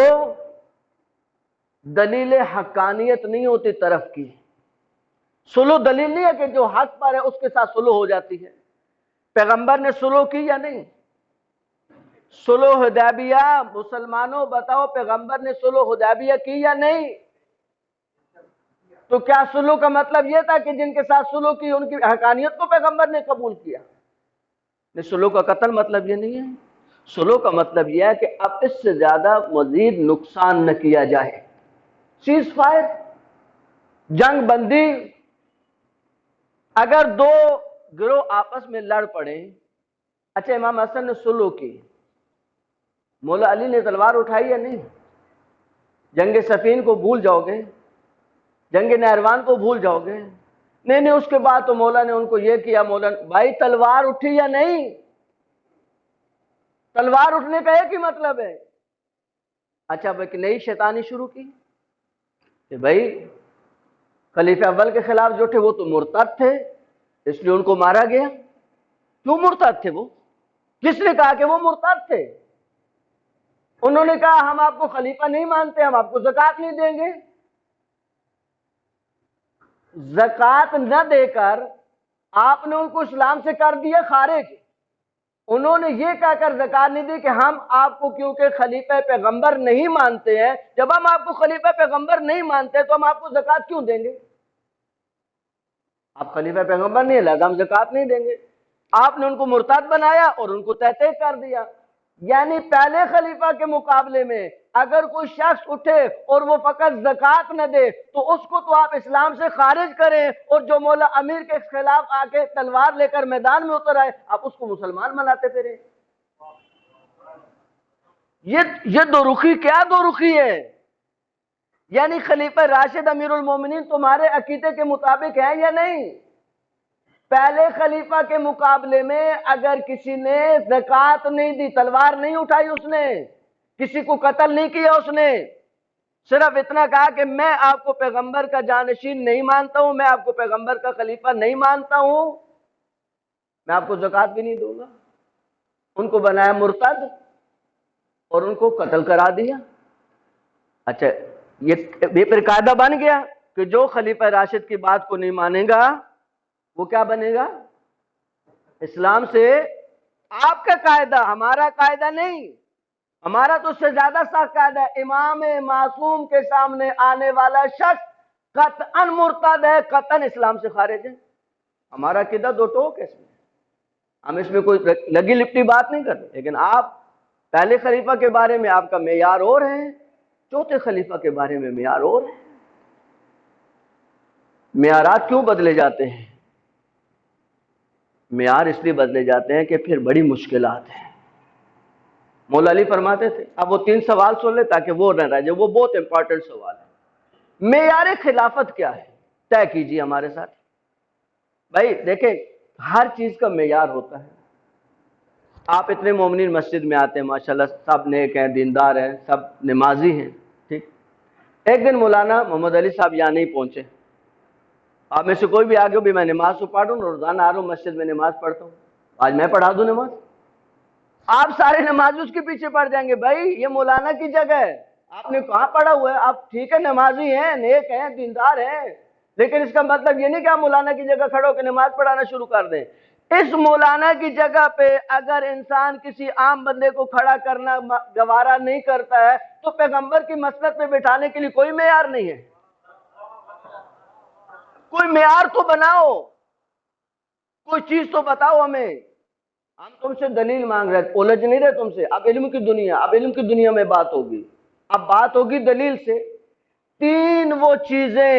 دلیل حقانیت نہیں ہوتی طرف کی۔ صلح دلیل نہیں ہے کہ جو حق پر ہے اس کے ساتھ صلح ہو جاتی ہے۔ پیغمبر نے صلح کی یا نہیں؟ صلح حدیبیہ، مسلمانوں بتاؤ پیغمبر نے صلح حدیبیہ کی یا نہیں؟ تو کیا صلح کا مطلب یہ تھا کہ جن کے ساتھ صلح کی ان کی حقانیت کو پیغمبر نے قبول کیا؟ صلح کا قتل مطلب یہ نہیں ہے۔ صلح کا مطلب یہ ہے کہ اب اس سے زیادہ مزید نقصان نہ کیا جائے، سیز فائر، جنگ بندی۔ اگر دو گروہ آپس میں لڑ پڑیں، اچھا امام حسن نے صلح کی، مولا علی نے تلوار اٹھائی یا نہیں؟ جنگ صفین کو بھول جاؤ گے؟ جنگ نہروان کو بھول جاؤ گے؟ نہیں اس کے بعد تو مولا نے ان کو یہ کیا، مولا بھائی تلوار اٹھی یا نہیں؟ تلوار اٹھنے کا ایک ہی مطلب ہے۔ اچھا اب ایک نئی شیطانی شروع کی کہ بھائی خلیفہ اول کے خلاف جو تھے وہ تو مرتد تھے، اس لیے ان کو مارا گیا۔ کیوں مرتد تھے وہ؟ کس نے کہا کہ وہ مرتد تھے؟ انہوں نے کہا ہم آپ کو خلیفہ نہیں مانتے، ہم آپ کو زکوٰۃ نہیں دیں گے۔ زکوٰۃ نہ دے کر آپ نے ان کو اسلام سے کر دیا خارج۔ انہوں نے یہ کہہ کر زکوٰۃ نہیں دی کہ ہم آپ کو کیونکہ خلیفہ پیغمبر نہیں مانتے ہیں، جب ہم آپ کو خلیفہ پیغمبر نہیں مانتے تو ہم آپ کو زکوٰۃ کیوں دیں گے؟ آپ خلیفہ پیغمبر نہیں ہے لہذا ہم زکوٰۃ نہیں دیں گے۔ آپ نے ان کو مرتد بنایا اور ان کو تحقیق کر دیا۔ یعنی پہلے خلیفہ کے مقابلے میں اگر کوئی شخص اٹھے اور وہ فقط زکوٰۃ نہ دے تو اس کو تو آپ اسلام سے خارج کریں، اور جو مولا امیر کے خلاف آ کے تلوار لے کر میدان میں اتر آئے آپ اس کو مسلمان مناتے پھریں۔ یہ دو رخی کیا دو رخی ہے؟ یعنی خلیفہ راشد امیر المومنین تمہارے عقیدے کے مطابق ہے یا نہیں؟ پہلے خلیفہ کے مقابلے میں اگر کسی نے زکوٰۃ نہیں دی، تلوار نہیں اٹھائی، اس نے کسی کو قتل نہیں کیا، اس نے صرف اتنا کہا کہ میں آپ کو پیغمبر کا جانشین نہیں مانتا ہوں، میں آپ کو پیغمبر کا خلیفہ نہیں مانتا ہوں، میں آپ کو زکوٰۃ بھی نہیں دوں گا، ان کو بنایا مرتد اور ان کو قتل کرا دیا۔ اچھا یہ پھر قاعدہ بن گیا کہ جو خلیفہ راشد کی بات کو نہیں مانے گا وہ کیا بنے گا؟ اسلام سے۔ آپ کا قاعدہ، ہمارا قاعدہ نہیں، ہمارا تو اس سے زیادہ سخت قاعدہ ہے، امام معصوم کے سامنے آنے والا شخص قطعاً مرتد ہے، قطعاً اسلام سے خارج ہے۔ ہمارا قاعدہ دو ٹوک ہے، اس میں ہم اس میں کوئی لگی لپٹی بات نہیں کرتے۔ لیکن آپ پہلے خلیفہ کے بارے میں آپ کا معیار اور ہے، چوتھے خلیفہ کے بارے میں معیار اور ہے۔ معیارات کیوں بدلے جاتے ہیں؟ معیار اس لیے بدلے جاتے ہیں کہ پھر بڑی مشکلات ہیں۔ مولا علی فرماتے تھے، اب وہ 3 سوال سن لے تاکہ وہ نہ رہ جائے، وہ بہت امپورٹنٹ سوال ہے۔ معیار خلافت کیا ہے؟ طے کیجیے ہمارے ساتھ۔ بھائی دیکھیں ہر چیز کا معیار ہوتا ہے۔ آپ اتنے مومنین مسجد میں آتے ہیں، ماشاءاللہ سب نیک ہیں، دیندار ہیں، سب نمازی ہیں، ٹھیک۔ ایک دن مولانا محمد علی صاحب یہاں نہیں پہنچے، آپ میں سے کوئی بھی آگے بھی میں نماز تو پڑھوں، روزانہ آ رہا ہوں مسجد میں نماز پڑھتا ہوں، آج میں پڑھا دوں نماز؟ آپ سارے نمازی اس کے پیچھے پڑ جائیں گے، بھائی یہ مولانا کی جگہ ہے، آپ نے کہاں پڑھا ہوا ہے؟ آپ ٹھیک ہے نمازی ہیں، نیک ہیں، دیندار ہیں، لیکن اس کا مطلب یہ نہیں کہ آپ مولانا کی جگہ کھڑے ہو کے نماز پڑھانا شروع کر دیں۔ اس مولانا کی جگہ پہ اگر انسان کسی عام بندے کو کھڑا کرنا گوارا نہیں کرتا ہے تو پیغمبر کی مسند پہ بٹھانے کے لیے کوئی معیار نہیں ہے۔ کوئی معیار تو بناؤ، کوئی چیز تو بتاؤ ہمیں۔ ہم تم سے دلیل مانگ رہے، الجھ نہیں رہے تم سے۔ اب علم کی دنیا میں بات ہوگی، اب بات ہوگی دلیل سے۔ 3 وہ چیزیں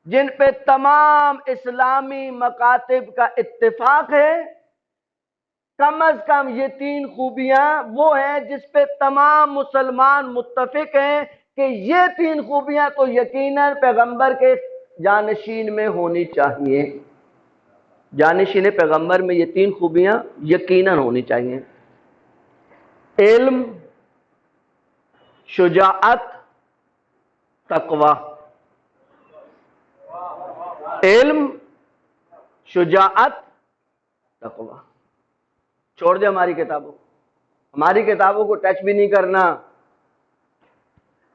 جن پہ تمام اسلامی مکاتب کا اتفاق ہے، کم از کم یہ 3 خوبیاں وہ ہیں جس پہ تمام مسلمان متفق ہیں کہ یہ 3 خوبیاں تو یقیناً پیغمبر کے جانشین میں ہونی چاہیے۔ جانشین پیغمبر میں یہ 3 خوبیاں یقیناً ہونی چاہیے: علم، شجاعت، تقوی۔ علم، شجاعت، تقوی۔ چھوڑ دے ہماری کتابوں کو ٹچ بھی نہیں کرنا۔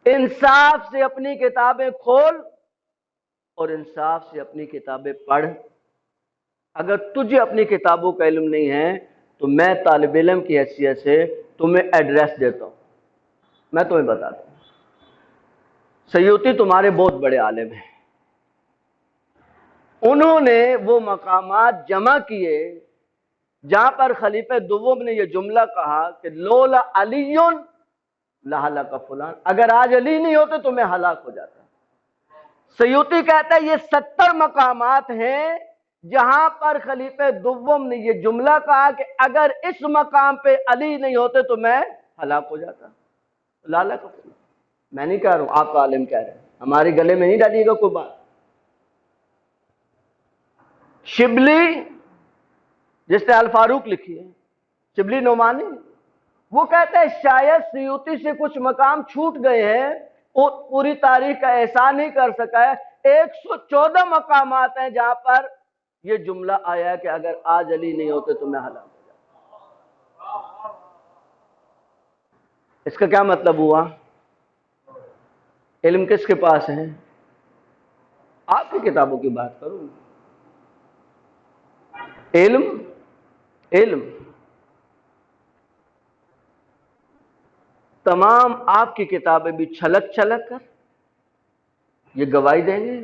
انصاف سے اپنی کتابیں کھول اور انصاف سے اپنی کتابیں پڑھ۔ اگر تجھے اپنی کتابوں کا علم نہیں ہے تو میں طالب علم کی حیثیت سے تمہیں ایڈریس دیتا ہوں، میں تمہیں بتاتا ہوں۔ سیوطی تمہارے بہت بڑے عالم ہیں، انہوں نے وہ مقامات جمع کیے جہاں پر خلیفہ دوم نے یہ جملہ کہا کہ لولا علی لہلک فلان، اگر آج علی نہیں ہوتے تو میں ہلاک ہو جاتا۔ سیوطی کہتا ہے یہ 70 مقامات ہیں جہاں پر خلیفہ دوم نے یہ جملہ کہا کہ اگر اس مقام پہ علی نہیں ہوتے تو میں ہلاک ہو جاتا۔ لہلک فلان، میں نہیں کہہ رہا ہوں، آپ عالم کہہ رہے ہیں، ہمارے گلے میں نہیں ڈالیے گا کوئی بات۔ شبلی جس نے الفاروق لکھی ہے، شبلی نعمانی، وہ کہتا ہے شاید سیوطی سے کچھ مقام چھوٹ گئے ہیں، وہ پوری تاریخ کا احسان نہیں کر سکا ہے۔ 114 مقامات ہیں جہاں پر یہ جملہ آیا ہے کہ اگر آج علی نہیں ہوتے تو میں ہلاک ہو جاتا۔ اس کا کیا مطلب ہوا؟ علم کس کے پاس ہے؟ آپ کی کتابوں کی بات کروں۔ علم تمام آپ کی کتابیں بھی چھلک چھلک کر یہ گواہی دیں گے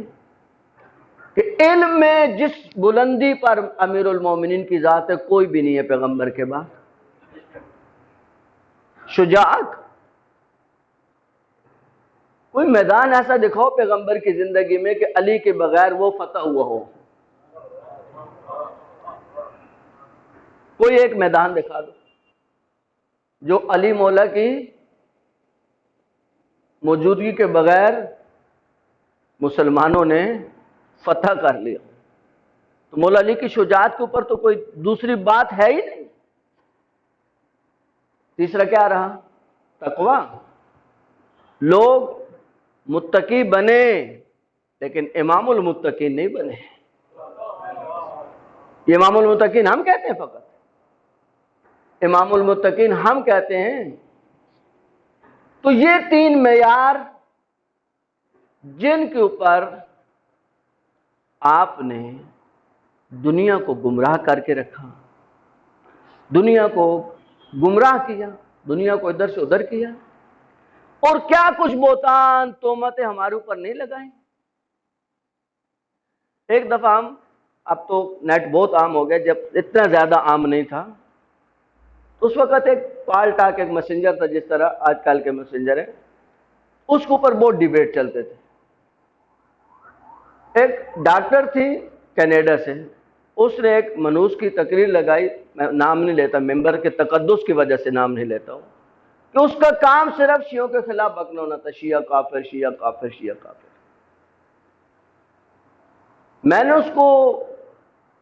کہ علم میں جس بلندی پر امیر المومنین کی ذات ہے کوئی بھی نہیں ہے پیغمبر کے بعد۔ شجاعت، کوئی میدان ایسا دکھاؤ پیغمبر کی زندگی میں کہ علی کے بغیر وہ فتح ہوا ہو، کوئی ایک میدان دکھا دو جو علی مولا کی موجودگی کے بغیر مسلمانوں نے فتح کر لیا۔ تو مولا علی کی شجاعت کے اوپر تو کوئی دوسری بات ہے ہی نہیں۔ تیسرا کیا رہا؟ تقوی۔ لوگ متقی بنے لیکن امام المتقین نہیں بنے۔ یہ امام المتقین ہم کہتے ہیں، فقط امام المتقین ہم کہتے ہیں۔ تو یہ تین معیار جن کے اوپر آپ نے دنیا کو گمراہ کر کے رکھا، دنیا کو گمراہ کیا، دنیا کو ادھر سے ادھر کیا، اور کیا کچھ بہتان تہمتیں ہمارے اوپر نہیں لگائیں۔ ایک دفعہ ہم، اب تو نیٹ بہت عام ہو گیا، جب اتنا زیادہ عام نہیں تھا اس وقت ایک پال ٹاک ایک میسنجر تھا، جس طرح آج کل کے میسنجر ہیں، اس کے اوپر بہت ڈیبیٹ چلتے تھے۔ ایک ڈاکٹر تھی کینیڈا سے، اس نے ایک منوس کی تقریر لگائی، میں نام نہیں لیتا، ممبر کے تقدس کی وجہ سے نام نہیں لیتا ہوں، کہ اس کا کام صرف شیعوں کے خلاف بکنا ہونا تھا، شیعہ کافر، شیعہ کافر، شیعہ کافر۔ میں نے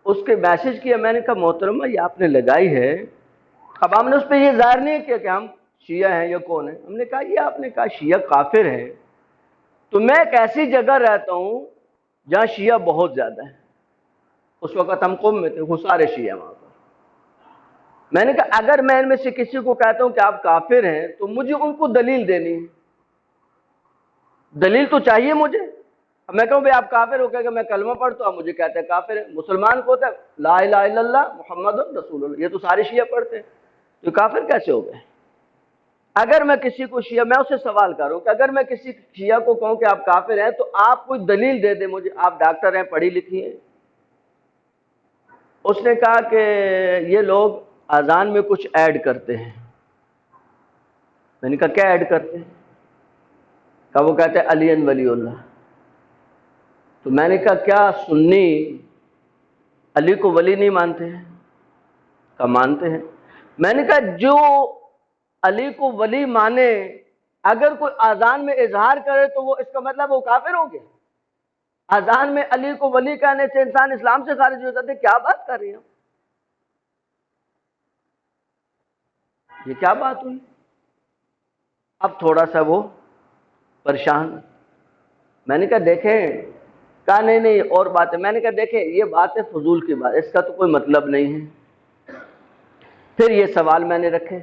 اس کے میسج کیا، میں نے کہا محترمہ یہ آپ نے لگائی ہے، اب ہم نے اس پہ یہ ظاہر نہیں کیا کہ ہم شیعہ ہیں یا کون ہیں، ہم نے کہا یہ آپ نے کہا شیعہ کافر ہے، تو میں ایک ایسی جگہ رہتا ہوں جہاں شیعہ بہت زیادہ ہیں۔ اس وقت ہم قم میں تھے، وہ سارے شیعہ وہاں پر۔ میں نے کہا اگر میں ان میں سے کسی کو کہتا ہوں کہ آپ کافر ہیں تو مجھے ان کو دلیل دینی ہے، دلیل تو چاہیے مجھے۔ اب میں کہوں بھائی آپ کافر ہو کہ میں کلمہ پڑھتا ہوں، آپ مجھے کہتے ہیں کافر ہے۔ مسلمان کو ہوتا ہے لا الہ الا اللہ محمد رسول اللہ، یہ تو سارے شیعہ پڑھتے ہیں، تو کافر کیسے ہو گئے؟ اگر میں کسی کو شیعہ، میں اسے سوال کروں کہ اگر میں کسی شیعہ کو کہوں کہ آپ کافر ہیں تو آپ کوئی دلیل دے دیں مجھے، آپ ڈاکٹر ہیں، پڑھی لکھی ہیں۔ اس نے کہا کہ یہ لوگ اذان میں کچھ ایڈ کرتے ہیں۔ میں نے کہا کیا ایڈ کرتے ہیں؟ کہا وہ کہتے ہیں علی ولی اللہ۔ تو میں نے کہا کیا سنی علی کو ولی نہیں مانتے ہیں؟ کہا مانتے ہیں۔ میں نے کہا جو علی کو ولی مانے اگر کوئی اذان میں اظہار کرے تو وہ اس کا مطلب وہ کافر ہو گیا؟ اذان میں علی کو ولی کہنے سے انسان اسلام سے خارج ہو جاتے، کیا بات کر رہی ہیں؟ یہ کیا بات ہوئی؟ اب تھوڑا سا وہ پریشان۔ میں نے کہا دیکھیں، کہا نہیں اور بات ہے۔ میں نے کہا دیکھیں یہ بات ہے فضول کی بات، اس کا تو کوئی مطلب نہیں ہے۔ پھر یہ سوال میں نے رکھے،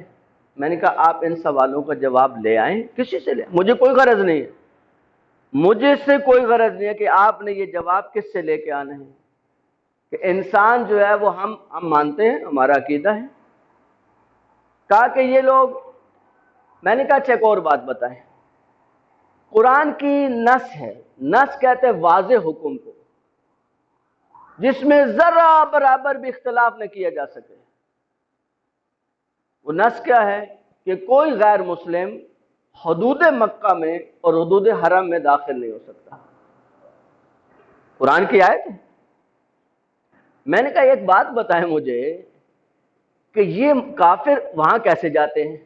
میں نے کہا آپ ان سوالوں کا جواب لے آئیں، کسی سے لے، مجھے کوئی غرض نہیں ہے، مجھے اس سے کوئی غرض نہیں ہے کہ آپ نے یہ جواب کس سے لے کے آنے ہیں، کہ انسان جو ہے وہ ہم مانتے ہیں، ہمارا عقیدہ ہے۔ کہا کہ یہ لوگ، میں نے کہا اچھا ایک اور بات بتائیں، قرآن کی نص ہے، نص کہتے ہیں واضح حکم کو جس میں ذرہ برابر بھی اختلاف نہ کیا جا سکے۔ وہ نص کیا ہے کہ کوئی غیر مسلم حدود مکہ میں اور حدود حرم میں داخل نہیں ہو سکتا، قرآن کی آیت ہے۔ میں نے کہا ایک بات بتائیں مجھے کہ یہ کافر وہاں کیسے جاتے ہیں؟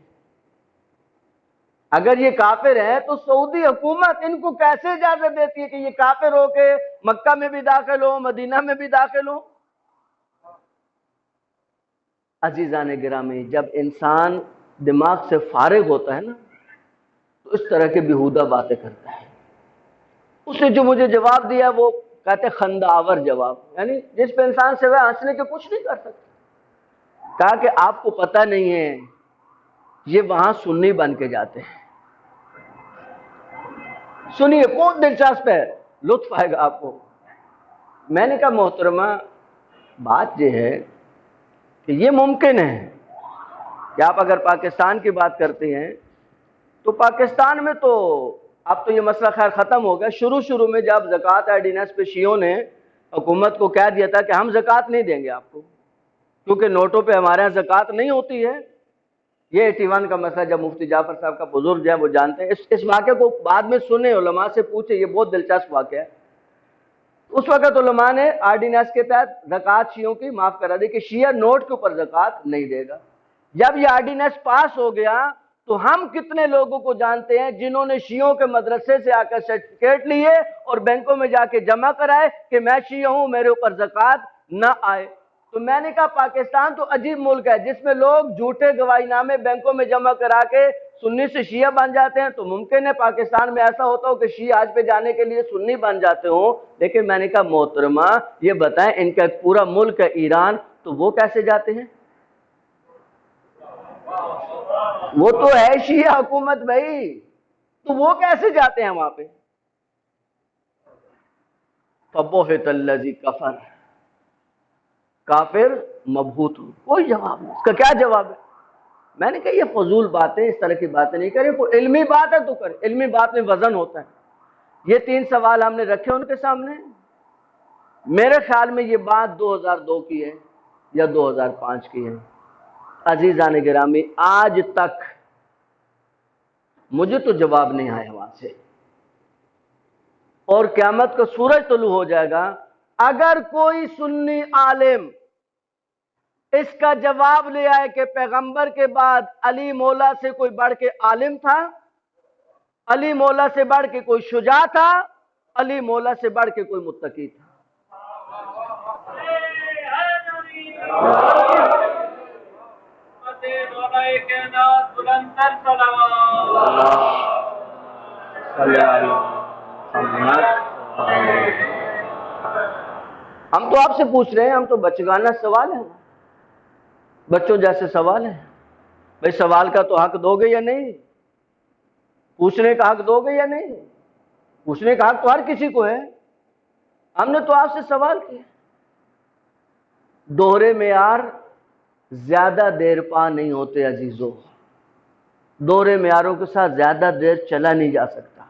اگر یہ کافر ہے تو سعودی حکومت ان کو کیسے اجازت دیتی ہے کہ یہ کافر ہو کے مکہ میں بھی داخل ہو، مدینہ میں بھی داخل ہو؟ عزیزان گرامی، جب انسان دماغ سے فارغ ہوتا ہے نا تو اس طرح کے بیہودہ باتیں کرتا ہے۔ اس نے جو مجھے جواب دیا وہ کہتے خندہ آور جواب، یعنی جس پہ انسان سے وہ ہنسنے کے کچھ نہیں کر سکتا۔ کہا کہ آپ کو پتہ نہیں ہے یہ وہاں سنی بن کے جاتے ہیں۔ سنیے، بہت دلچسپ ہے، لطف آئے گا آپ کو۔ میں نے کہا محترمہ بات یہ ہے کہ یہ ممکن ہے کہ آپ اگر پاکستان کی بات کرتے ہیں تو پاکستان میں تو اب تو یہ مسئلہ خیر ختم ہو گیا۔ شروع میں جب زکوٰۃ آرڈیننس پہ شیعوں نے حکومت کو کہہ دیا تھا کہ ہم زکوٰۃ نہیں دیں گے آپ کو، کیونکہ نوٹوں پہ ہمارے یہاں زکوٰۃ نہیں ہوتی ہے۔ یہ 81 کا مسئلہ جب مفتی جعفر صاحب کا بزرگ ہے وہ جانتے ہیں۔ اس واقعے کو بعد میں سنیں، علماء سے پوچھیں، یہ بہت دلچسپ واقعہ ہے۔ اس وقت علماء نے آرڈیننس کے تحت زکوٰۃ شیعوں کی معاف کرا دی کہ شیعہ نوٹ کے اوپر زکوٰۃ نہیں دے گا۔ جب یہ آرڈیننس پاس ہو گیا تو ہم کتنے لوگوں کو جانتے ہیں جنہوں نے شیعوں کے مدرسے سے آ کر سرٹیفکیٹ لیے اور بینکوں میں جا کے جمع کرائے کہ میں شیعہ ہوں، میرے اوپر زکوٰۃ نہ آئے۔ تو میں نے کہا پاکستان تو عجیب ملک ہے جس میں لوگ جھوٹے گواہی نامے بینکوں میں جمع کرا کے سنی سے شیعہ بن جاتے ہیں۔ تو ممکن ہے پاکستان میں ایسا ہوتا ہو کہ شیعہ حج پہ جانے کے لیے سنی بن جاتے ہوں، لیکن میں نے کہا محترمہ یہ بتائیں ان کا پورا ملک ہے ایران، تو وہ کیسے جاتے ہیں؟ وہ تو ہے شیعہ حکومت بھائی، تو وہ کیسے جاتے ہیں وہاں پہ؟ فَبُہِتَ الَّذِي كَفَرَ، کافر مبہوت ہو۔ کوئی جواب نہیں، اس کا کیا جواب ہے؟ میں نے کہا یہ فضول باتیں، اس طرح کی باتیں نہیں کریں، کوئی علمی بات ہے تو کریں، علمی بات میں وزن ہوتا ہے۔ یہ 3 سوال ہم نے رکھے ان کے سامنے۔ میرے خیال میں یہ بات 2002 کی ہے یا 2005 کی ہے۔ عزیزان گرامی آج تک مجھے تو جواب نہیں آیا وہاں سے، اور قیامت کا سورج طلوع ہو جائے گا اگر کوئی سنی عالم اس کا جواب لے آئے کہ پیغمبر کے بعد علی مولا سے کوئی بڑھ کے عالم تھا، علی مولا سے بڑھ کے کوئی شجاع تھا، علی مولا سے بڑھ کے کوئی متقی تھا۔ ہم تو آپ سے پوچھ رہے ہیں، ہم تو بچگانہ سوال ہیں، بچوں جیسے سوال ہیں۔ بھئی سوال کا تو حق دو گے یا نہیں؟ پوچھنے کا حق دو گے یا نہیں؟ پوچھنے کا حق تو ہر کسی کو ہے۔ ہم نے تو آپ سے سوال کیا۔ دوہرے معیار زیادہ دیر پا نہیں ہوتے عزیزو، دوہرے معیاروں کے ساتھ زیادہ دیر چلا نہیں جا سکتا۔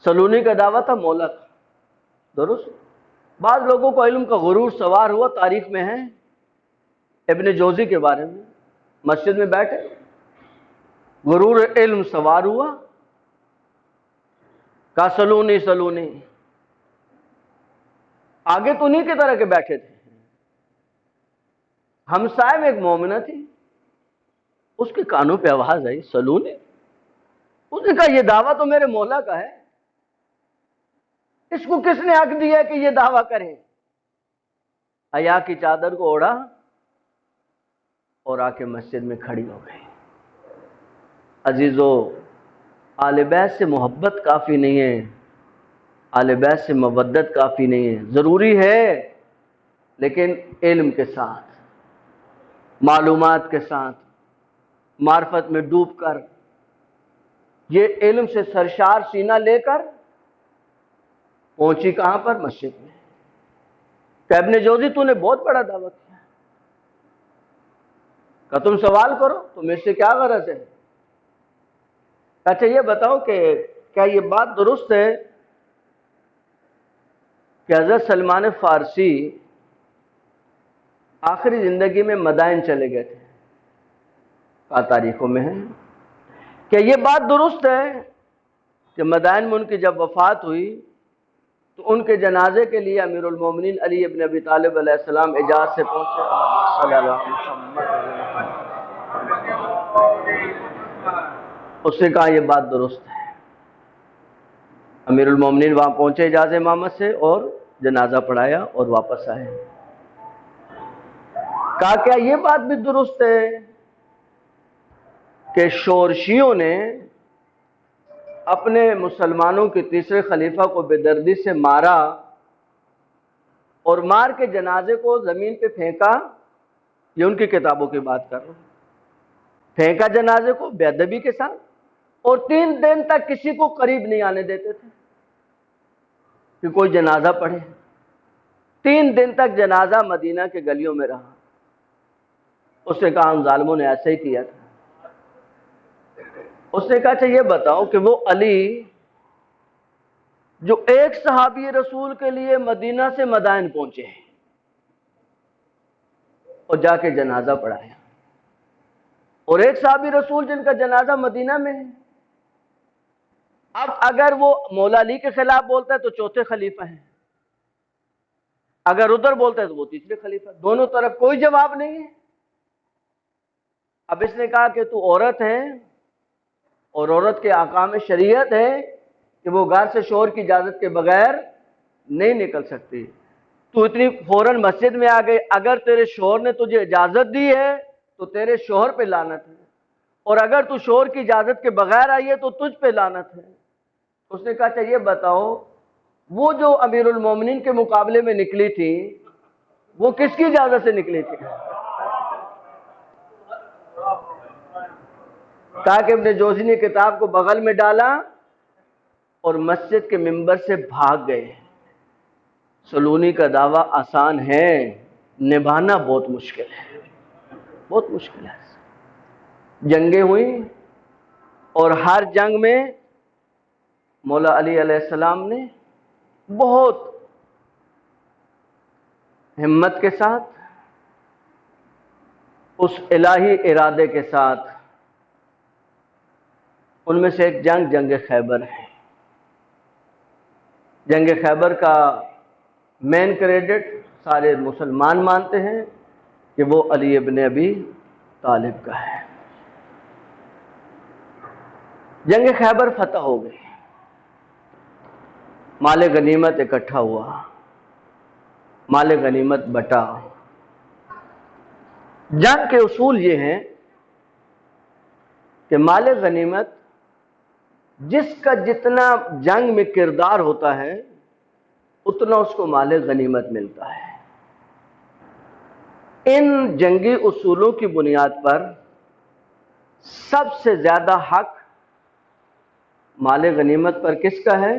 سلونی کا دعویٰ تھا مولا کا، درست؟ بعض لوگوں کو علم کا غرور سوار ہوا، تاریخ میں ہے ابن جوزی کے بارے میں، مسجد میں بیٹھے غرور علم سوار ہوا، کہا سلونی سلونی، آگے تو نہیں کی طرح کے بیٹھے تھے۔ ہمسائے میں ایک مومنہ تھی، اس کے کانوں پہ آواز آئی سلونی۔ اس نے کہا یہ دعویٰ تو میرے مولا کا ہے، اس کو کس نے حق دیا کہ یہ دعویٰ کریں؟ حیا کی چادر کو اوڑھا اور آ کے مسجد میں کھڑی ہو گئی۔ عزیزو آل بیت سے محبت کافی نہیں ہے، آل بیت سے مودت کافی نہیں ہے، ضروری ہے لیکن علم کے ساتھ، معلومات کے ساتھ، معرفت میں ڈوب کر، یہ علم سے سرشار سینہ لے کر پہنچی کہاں پر؟ مسجد میں۔ کہ ابن جوزی تو نے بہت بڑا دعویٰ کیا، کہ تم سوال کرو، تم اس سے کیا غرض ہے؟ اچھا یہ بتاؤ کہ کیا یہ بات درست ہے کہ حضرت سلمان فارسی آخری زندگی میں مدائن چلے گئے تھے؟ کہا تاریخوں میں ہے۔ کیا یہ بات درست ہے کہ مدائن میں ان کی جب وفات ہوئی تو ان کے جنازے کے لیے امیر المومنین علی ابن ابی طالب علیہ السلام حجاز سے پہنچے؟ صلی اللہ علیہ وسلم۔ اس نے کہا یہ بات درست ہے۔ امیر المومنین وہاں پہنچے حجاز امامت سے اور جنازہ پڑھایا اور واپس آئے۔ کہا کیا یہ بات بھی درست ہے کہ شورشیوں نے اپنے مسلمانوں کے تیسرے خلیفہ کو بے دردی سے مارا اور مار کے جنازے کو زمین پہ پھینکا؟ یہ ان کی کتابوں کی بات کر رہا ہوں۔ پھینکا جنازے کو بے ادبی کے ساتھ، اور 3 دن تک کسی کو قریب نہیں آنے دیتے تھے کہ کوئی جنازہ پڑھے۔ 3 دن تک جنازہ مدینہ کے گلیوں میں رہا۔ اس نے کہا ان ظالموں نے ایسے ہی کیا تھا۔ اس نے کہا اچھا یہ بتاؤ کہ وہ علی جو ایک صحابی رسول کے لیے مدینہ سے مدائن پہنچے ہیں اور جا کے جنازہ پڑھایا، اور ایک صحابی رسول جن کا جنازہ مدینہ میں ہے، اب اگر وہ مولا علی کے خلاف بولتا ہے تو چوتھے خلیفہ ہیں، اگر ادھر بولتا ہے تو وہ تیسرے خلیفہ، دونوں طرف کوئی جواب نہیں ہے۔ اب اس نے کہا کہ تو عورت ہے اور عورت کے احکام شریعت ہے کہ وہ گھر سے شوہر کی اجازت کے بغیر نہیں نکل سکتی، تو اتنی فوراً مسجد میں آ گئی، اگر تیرے شوہر نے تجھے اجازت دی ہے تو تیرے شوہر پہ لعنت ہے، اور اگر تو شوہر کی اجازت کے بغیر آئی ہے تو تجھ پہ لعنت ہے۔ اس نے کہا اچھا یہ بتاؤ وہ جو امیر المومنین کے مقابلے میں نکلی تھی وہ کس کی اجازت سے نکلی تھی؟ کہا کہ ابن جوزی نے کتاب کو بغل میں ڈالا اور مسجد کے ممبر سے بھاگ گئے۔ سلونی کا دعویٰ آسان ہے، نبھانا بہت مشکل ہے، بہت مشکل ہے۔ جنگیں ہوئیں اور ہر جنگ میں مولا علی علیہ السلام نے بہت ہمت کے ساتھ، اس الہی ارادے کے ساتھ، ان میں سے ایک جنگ خیبر ہے۔ جنگ خیبر کا مین کریڈٹ سارے مسلمان مانتے ہیں کہ وہ علی ابن ابی طالب کا ہے۔ جنگ خیبر فتح ہو گئی، مال غنیمت اکٹھا ہوا، مال غنیمت بٹا۔ جنگ کے اصول یہ ہیں کہ مال غنیمت جس کا جتنا جنگ میں کردار ہوتا ہے اتنا اس کو مال غنیمت ملتا ہے۔ ان جنگی اصولوں کی بنیاد پر سب سے زیادہ حق مال غنیمت پر کس کا ہے؟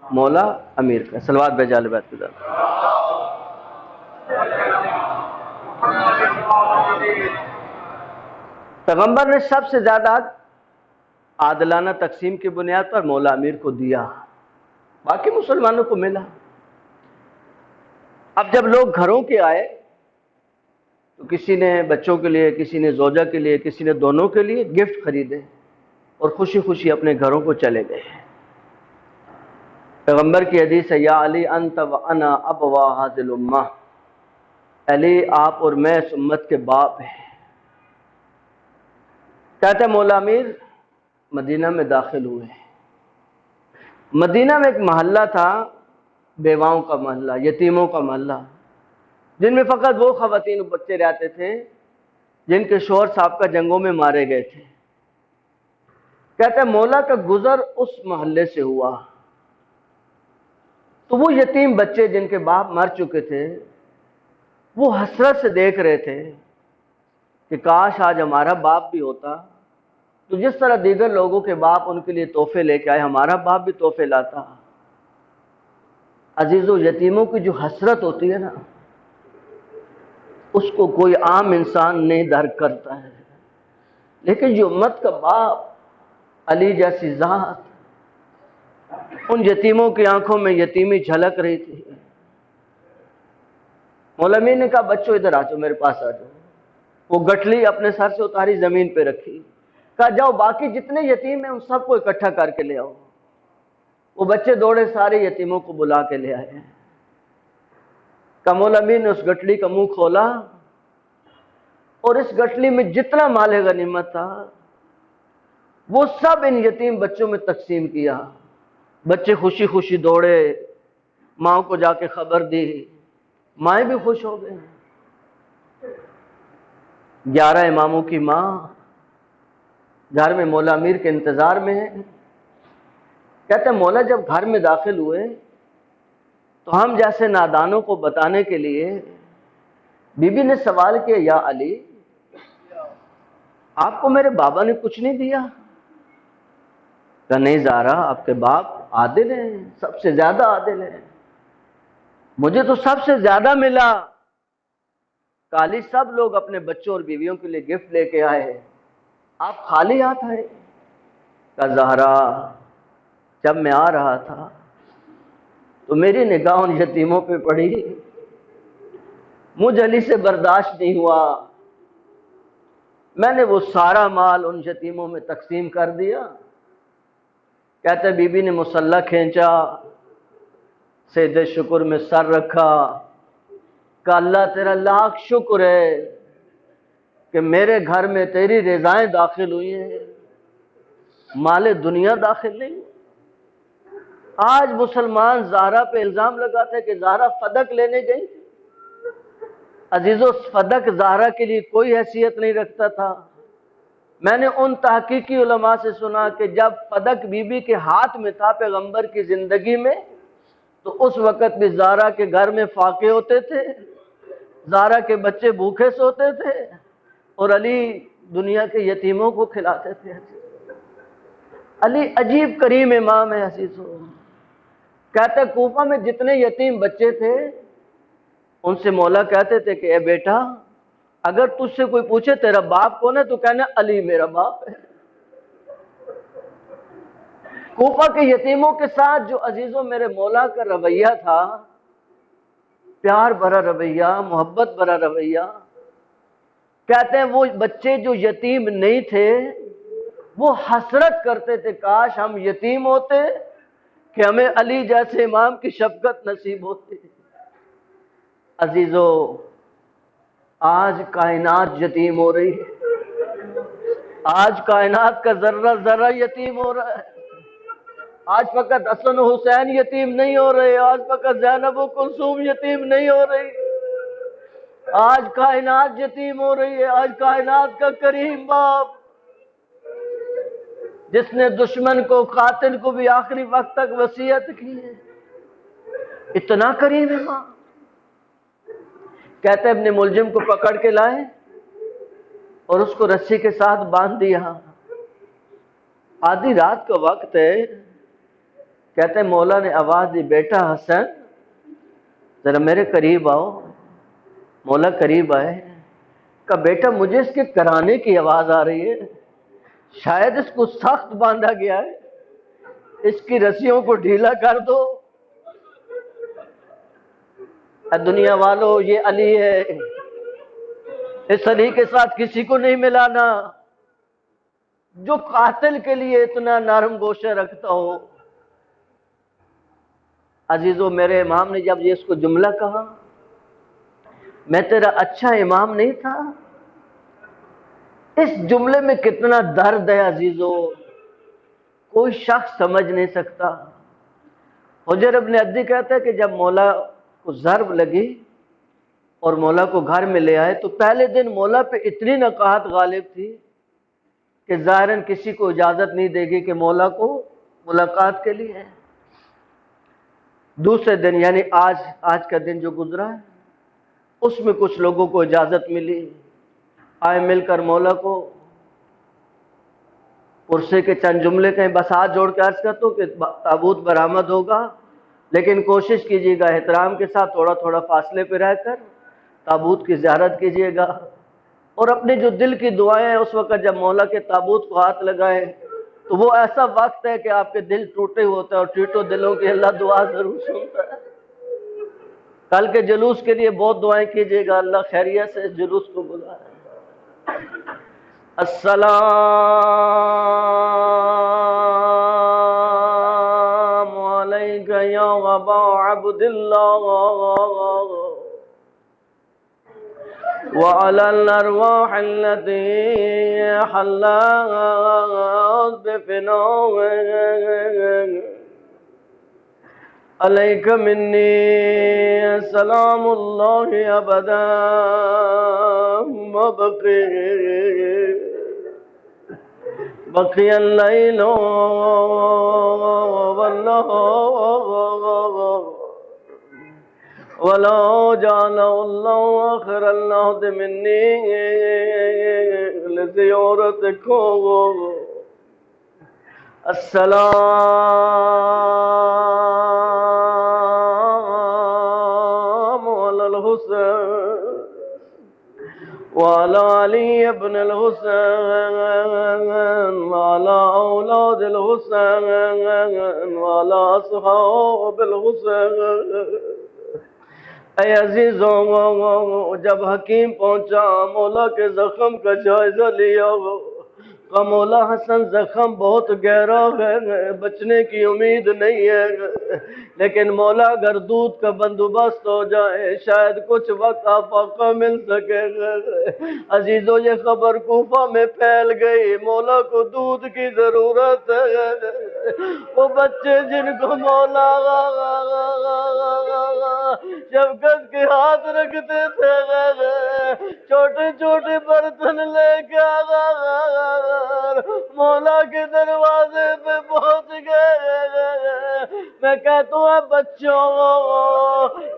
مولا امیر کا۔ صلوات بھیجا آل بیت کی طرف۔ پیغمبر نے سب سے زیادہ عادلانہ تقسیم کی بنیاد پر مولا امیر کو دیا، باقی مسلمانوں کو ملا۔ اب جب لوگ گھروں کے آئے تو کسی نے بچوں کے لیے، کسی نے زوجہ کے لیے، کسی نے دونوں کے لیے گفٹ خریدے اور خوشی خوشی اپنے گھروں کو چلے گئے۔ پیغمبر کی حدیث ہے یا علی انت و انا ابوا ھذی الامہ، علی آپ اور میں اس امت کے باپ ہیں۔ کہتا ہے مولا امیر مدینہ میں داخل ہوئے۔ مدینہ میں ایک محلہ تھا، بیواؤں کا محلہ، یتیموں کا محلہ، جن میں فقط وہ خواتین و بچے رہتے تھے جن کے شوہر صاحب کا جنگوں میں مارے گئے تھے۔ کہتا ہے مولا کا گزر اس محلے سے ہوا تو وہ یتیم بچے جن کے باپ مر چکے تھے وہ حسرت سے دیکھ رہے تھے کہ کاش آج ہمارا باپ بھی ہوتا، تو جس طرح دیگر لوگوں کے باپ ان کے لیے تحفے لے کے آئے ہمارا باپ بھی تحفے لاتا۔ عزیزو، یتیموں کی جو حسرت ہوتی ہے نا اس کو کوئی عام انسان نہیں درک کرتا ہے، لیکن جو امت کا باپ علی جیسی ذات، ان یتیموں کی آنکھوں میں یتیمی جھلک رہی تھی۔ مولا امیر نے کہا بچوں ادھر آ جاؤ، میرے پاس آ جاؤ۔ وہ گٹھلی اپنے سر سے اتاری زمین پہ رکھی، کہا جاؤ باقی جتنے یتیم ہیں ان سب کو اکٹھا کر کے لے آؤ۔ وہ بچے دوڑے سارے یتیموں کو بلا کے لے آئے۔ کہا مولا امیر نے اس گٹھلی کا منہ کھولا اور اس گٹھلی میں جتنا مال غنیمت تھا وہ سب ان یتیم بچوں میں تقسیم کیا۔ بچے خوشی خوشی دوڑے، ماں کو جا کے خبر دی، مائیں بھی خوش ہو گئیں۔ 11 اماموں کی ماں گھر میں مولا امیر کے انتظار میں ہے۔ کہتے ہیں مولا جب گھر میں داخل ہوئے تو ہم جیسے نادانوں کو بتانے کے لیے بی بی نے سوال کیا، یا علی آپ کو میرے بابا نے کچھ نہیں دیا؟ کہا نہیں زہرا، آپ کے باپ عادل ہیں، سب سے زیادہ عادل ہیں، مجھے تو سب سے زیادہ ملا۔ کالی سب لوگ اپنے بچوں اور بیویوں کے لیے گفٹ لے کے آئے، آپ خالی ہاتھ آئے؟ کہا زہرا جب میں آ رہا تھا تو میری نگاہ ان یتیموں پہ پڑی، مجھ علی سے برداشت نہیں ہوا، میں نے وہ سارا مال ان یتیموں میں تقسیم کر دیا۔ کہتے بی بی نے مصلی کھینچا، سجدہ شکر میں سر رکھا، کہ اللہ تیرا لاکھ شکر ہے کہ میرے گھر میں تیری رضائیں داخل ہوئی ہیں، مال دنیا داخل نہیں۔ آج مسلمان زہرا پہ الزام لگاتے ہیں کہ زہرا فدق لینے گئی۔ عزیزو فدق زہرا کے لیے کوئی حیثیت نہیں رکھتا تھا۔ میں نے ان تحقیقی علماء سے سنا کہ جب فدق بی بی کے ہاتھ میں تھا پیغمبر کی زندگی میں تو اس وقت بھی زہرا کے گھر میں فاقے ہوتے تھے، زہرا کے بچے بھوکے سوتے تھے، اور علی دنیا کے یتیموں کو کھلاتے تھے۔ علی عجیب کریم امام ہے عزیزو۔ کہتے کوفہ میں جتنے یتیم بچے تھے ان سے مولا کہتے تھے کہ اے بیٹا اگر تجھ سے کوئی پوچھے تیرا باپ کون ہے تو کہنا علی میرا باپ ہے۔ کوفہ کے یتیموں کے ساتھ جو عزیزوں میرے مولا کا رویہ تھا، پیار بھرا رویہ، محبت بھرا رویہ، کہتے ہیں وہ بچے جو یتیم نہیں تھے وہ حسرت کرتے تھے کاش ہم یتیم ہوتے کہ ہمیں علی جیسے امام کی شفقت نصیب ہوتی۔ عزیزو آج کائنات یتیم ہو رہی ہے، آج کائنات کا ذرہ ذرہ یتیم ہو رہا ہے۔ آج فقط حسن و حسین یتیم نہیں ہو رہے، آج فقط زینب و کلثوم یتیم نہیں ہو رہی، آج کائنات یتیم ہو رہی ہے۔ آج کائنات کا کریم باپ جس نے دشمن کو قاتل کو بھی آخری وقت تک وصیت کی ہے، اتنا کریم ہے ماں۔ کہتے ابن ملجم کو پکڑ کے لائے اور اس کو رسی کے ساتھ باندھ دیا، آدھی رات کا وقت ہے۔ کہتے مولا نے آواز دی بیٹا حسن ذرا میرے قریب آؤ۔ مولا قریب آئے، کہا بیٹا مجھے اس کے کرانے کی آواز آ رہی ہے، شاید اس کو سخت باندھا گیا ہے، اس کی رسیوں کو ڈھیلا کر دو۔ اے دنیا والو یہ علی ہے، اس علی کے ساتھ کسی کو نہیں ملانا جو قاتل کے لیے اتنا نرم گوشہ رکھتا ہو۔ عزیزو میرے امام نے جب یہ اس کو جملہ کہا، میں تیرا اچھا امام نہیں تھا، اس جملے میں کتنا درد ہے عزیزو کوئی شخص سمجھ نہیں سکتا۔ حجر ابن عدی کہتا ہے کہ جب مولا کو ضرب لگی اور مولا کو گھر میں لے آئے تو پہلے دن مولا پہ اتنی نقاہت غالب تھی کہ ظاہراً کسی کو اجازت نہیں دے گی کہ مولا کو ملاقات کے لیے ہے۔ دوسرے دن یعنی آج کا دن جو گزرا ہے اس میں کچھ لوگوں کو اجازت ملی، آئے مل کر مولا کو پرسے کے چند جملے کہیں، بس ہاتھ جوڑ کے عرض کرتا ہوں کہ تابوت برآمد ہوگا لیکن کوشش کیجیے گا احترام کے ساتھ تھوڑا تھوڑا فاصلے پہ رہ کر تابوت کی زیارت کیجیے گا، اور اپنے جو دل کی دعائیں ہیں اس وقت جب مولا کے تابوت کو ہاتھ لگائیں تو وہ ایسا وقت ہے کہ آپ کے دل ٹوٹے ہوتے ہیں، اور ٹوٹے دلوں کی اللہ دعا ضرور سنتا ہے۔ کل کے جلوس کے لیے بہت دعائیں کیجیے گا، اللہ خیریت سے اس جلوس کو بلا رہا ہے۔ السلام علیک یا ابا عبد اللہ وعلى الارواح التي حلت بفنائك عليك مني سلام الله أبدا ما بقي الليل والنهار ولو جعل الله آخر العهد مني لزيارتكم السلام على الحسين وعلى علي بن الحسين وعلى أولاد الحسين وعلى أصحاب الحسين۔ اے عزیزوں، جب حکیم پہنچا مولا کے زخم کا جائزہ لیا کہ مولا حسن زخم بہت گہرا ہے، بچنے کی امید نہیں ہے، لیکن مولا اگر دودھ کا بندوبست ہو جائے شاید کچھ وقت آفاقہ مل سکے۔ عزیزوں، یہ خبر کوفہ میں پھیل گئی، مولا کو دودھ کی ضرورت ہے۔ وہ بچے جن کو مولا شفقت کے ہاتھ رکھتے تھے، چھوٹے چھوٹے برتن لے کے مولا کے دروازے پہ پہنچ گئے۔ میں کہتا ہوں بچوں،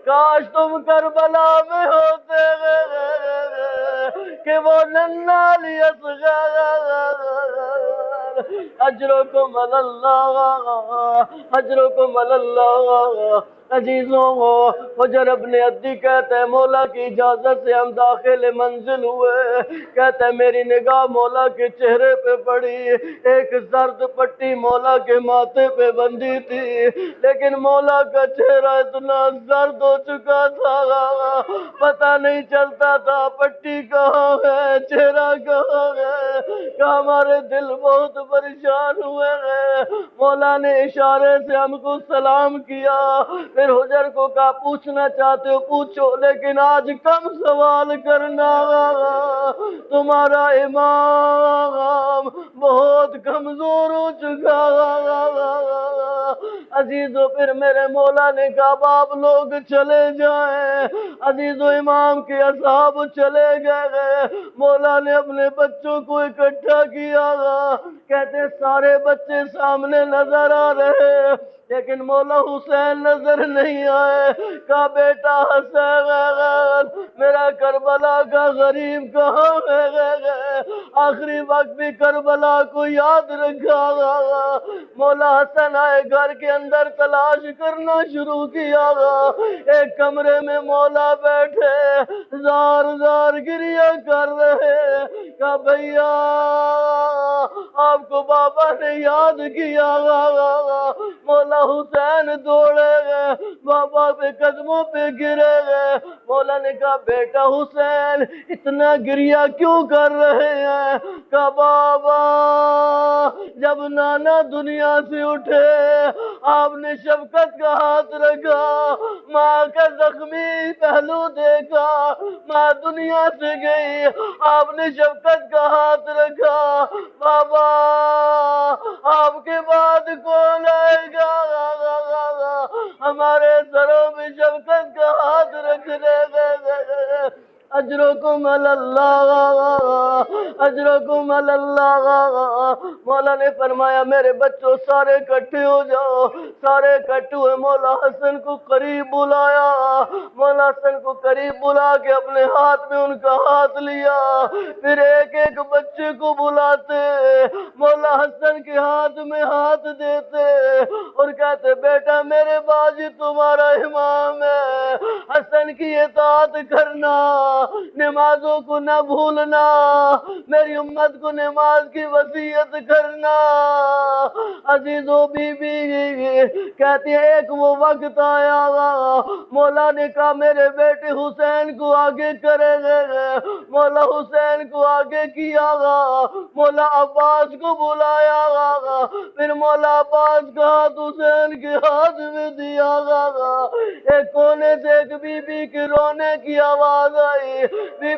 کاش تم کربلا میں ہوتے کہ وہ ننھا اصغر اجرکم اللہ اجرکم اللہ۔ عزیزوں، حجر ابن عدی کہتے ہیں مولا کی اجازت سے ہم داخل منزل ہوئے، کہتے ہیں میری نگاہ مولا کے چہرے پہ پڑی، ایک زرد پٹی مولا کے ماتھے پہ بندھی تھی، لیکن مولا کا چہرہ اتنا زرد ہو چکا تھا پتہ نہیں چلتا تھا پٹی کہاں ہے چہرہ کہاں ہے، کہ ہمارے دل بہت پریشان ہوئے ہیں۔ مولا نے اشارے سے ہم کو سلام کیا، پھر حجر کو کہا پوچھنا چاہتے ہو پوچھو، لیکن آج کم سوال کرنا، تمہارا امام بہت کمزور ہو چکا۔ عزیزو، پھر میرے مولا نے کہا باپ لوگ چلے جائیں۔ عزیزو، امام کے اصحاب چلے گئے، مولا نے اپنے بچوں کو اکٹھا کیا، کہتے سارے بچے سامنے نظر آ رہے لیکن مولا حسین نظر نہیں آئے۔ کہا بیٹا حسین میرا کربلا کا غریب کہاں ہے؟ آخری وقت بھی کربلا کو یاد رکھا۔ مولا حسن آئے، گھر کے اندر تلاش کرنا شروع کیا، ایک کمرے میں مولا بیٹھے زار زار گریہ کر رہے۔ کہا بھیا آپ کو بابا نے یاد کیا۔ مولا حسین دوڑے گئے، بابا پہ قدموں پہ گرے گئے۔ مولا نے کہا بیٹا حسین اتنا گریہ کیوں کر رہے ہیں؟ کہا بابا جب نانا دنیا سے اٹھے آپ نے شفقت کا ہاتھ رکھا، ماں کا زخمی پہلو دیکھا، ماں دنیا سے گئی، آپ نے شفقت کا ہاتھ رکھا، بابا آپ کے بعد کون آئے گا؟ ہمارے سروں میں شفقت کا ہاتھ رکھنے دے۔ اجرکم اللہ اجرکم اللہ۔ مولا نے فرمایا میرے بچوں سارے اکٹھے ہو جاؤ، سارے اکٹھے ہوئے، مولا حسن کو قریب بلایا، مولا حسن کو قریب بلا کے اپنے ہاتھ میں ان کا ہاتھ لیا، پھر ایک ایک بچے کو بلاتے، مولا حسن کے ہاتھ میں ہاتھ دیتے اور کہتے بیٹا میرے باجی تمہارا امام ہے، حسن کی اطاعت کرنا، نمازوں کو نہ بھولنا، میری امت کو نماز کی وصیت کرنا۔ عزیزو، بی بی کہتی ہے ایک وہ وقت آیا مولا نے کہا میرے بیٹے حسین کو آگے کرے گے، مولا حسین کو آگے کیا، مولا عباس کو بلایا، پھر مولا عباس کا ہاتھ حسین کے ہاتھ میں دیا، ایک کونے سے ایک بی بی کے رونے کی آواز آئی، بی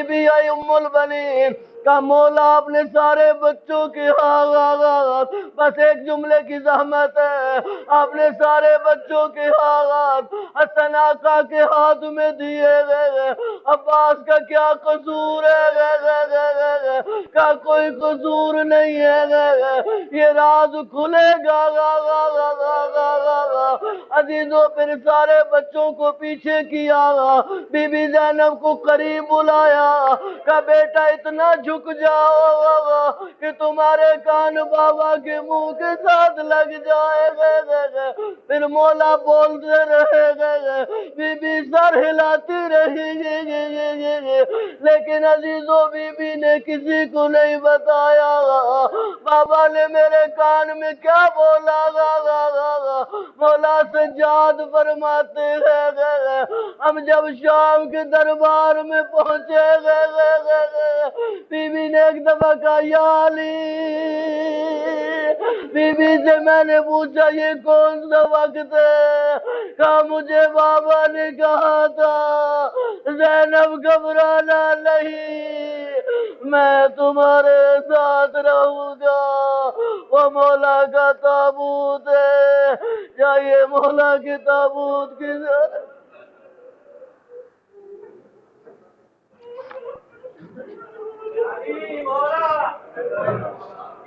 بی آئی ام البنین کہ مولا اپنے سارے بچوں کے حالات، بس ایک جملے کی زحمت ہے، اپنے سارے بچوں کے حالات حسن آقا کے ہاتھ میں دیے گئے۔ عباس کا کیا قصور ہے؟ کا کوئی قصور نہیں ہے، یہ راز کھلے گا۔ عزیزوں پھر سارے بچوں کو پیچھے کیا، بی بی زینب کو قریب بلایا کہ بیٹا اتنا جھک جاؤ کہ تمہارے کان بابا کے منہ کے ساتھ لگ جائے گا۔ پھر مولا بولتے رہے گئے، بی بی سر ہلاتی رہی لیکن عزیزوں بی بی نے کسی کو نہیں بتایا بابا نے میرے کان میں کیا بولا۔ مولا سجاد فرماتے ہیں ہم جب شام کے دربار میں پہنچے بی بی نے ایک دفعہ کہا یا علی، بی بی سے میں نے پوچھا یہ کون سا وقت ہے؟ کہا مجھے بابا نے کہا تھا زینب گھبرانا نہیں، میں تمہارے ساتھ رہوں گا، وہ مولا کا تابوت ہے، جائیے مولا کے تابوت کی علی مولا،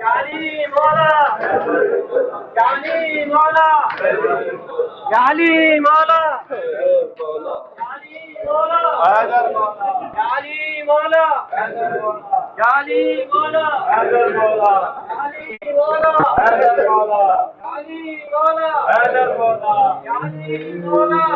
علی مولا، علی مولا، علی مولا، علی مولا، علی مولا، علی مولا، علی مولا،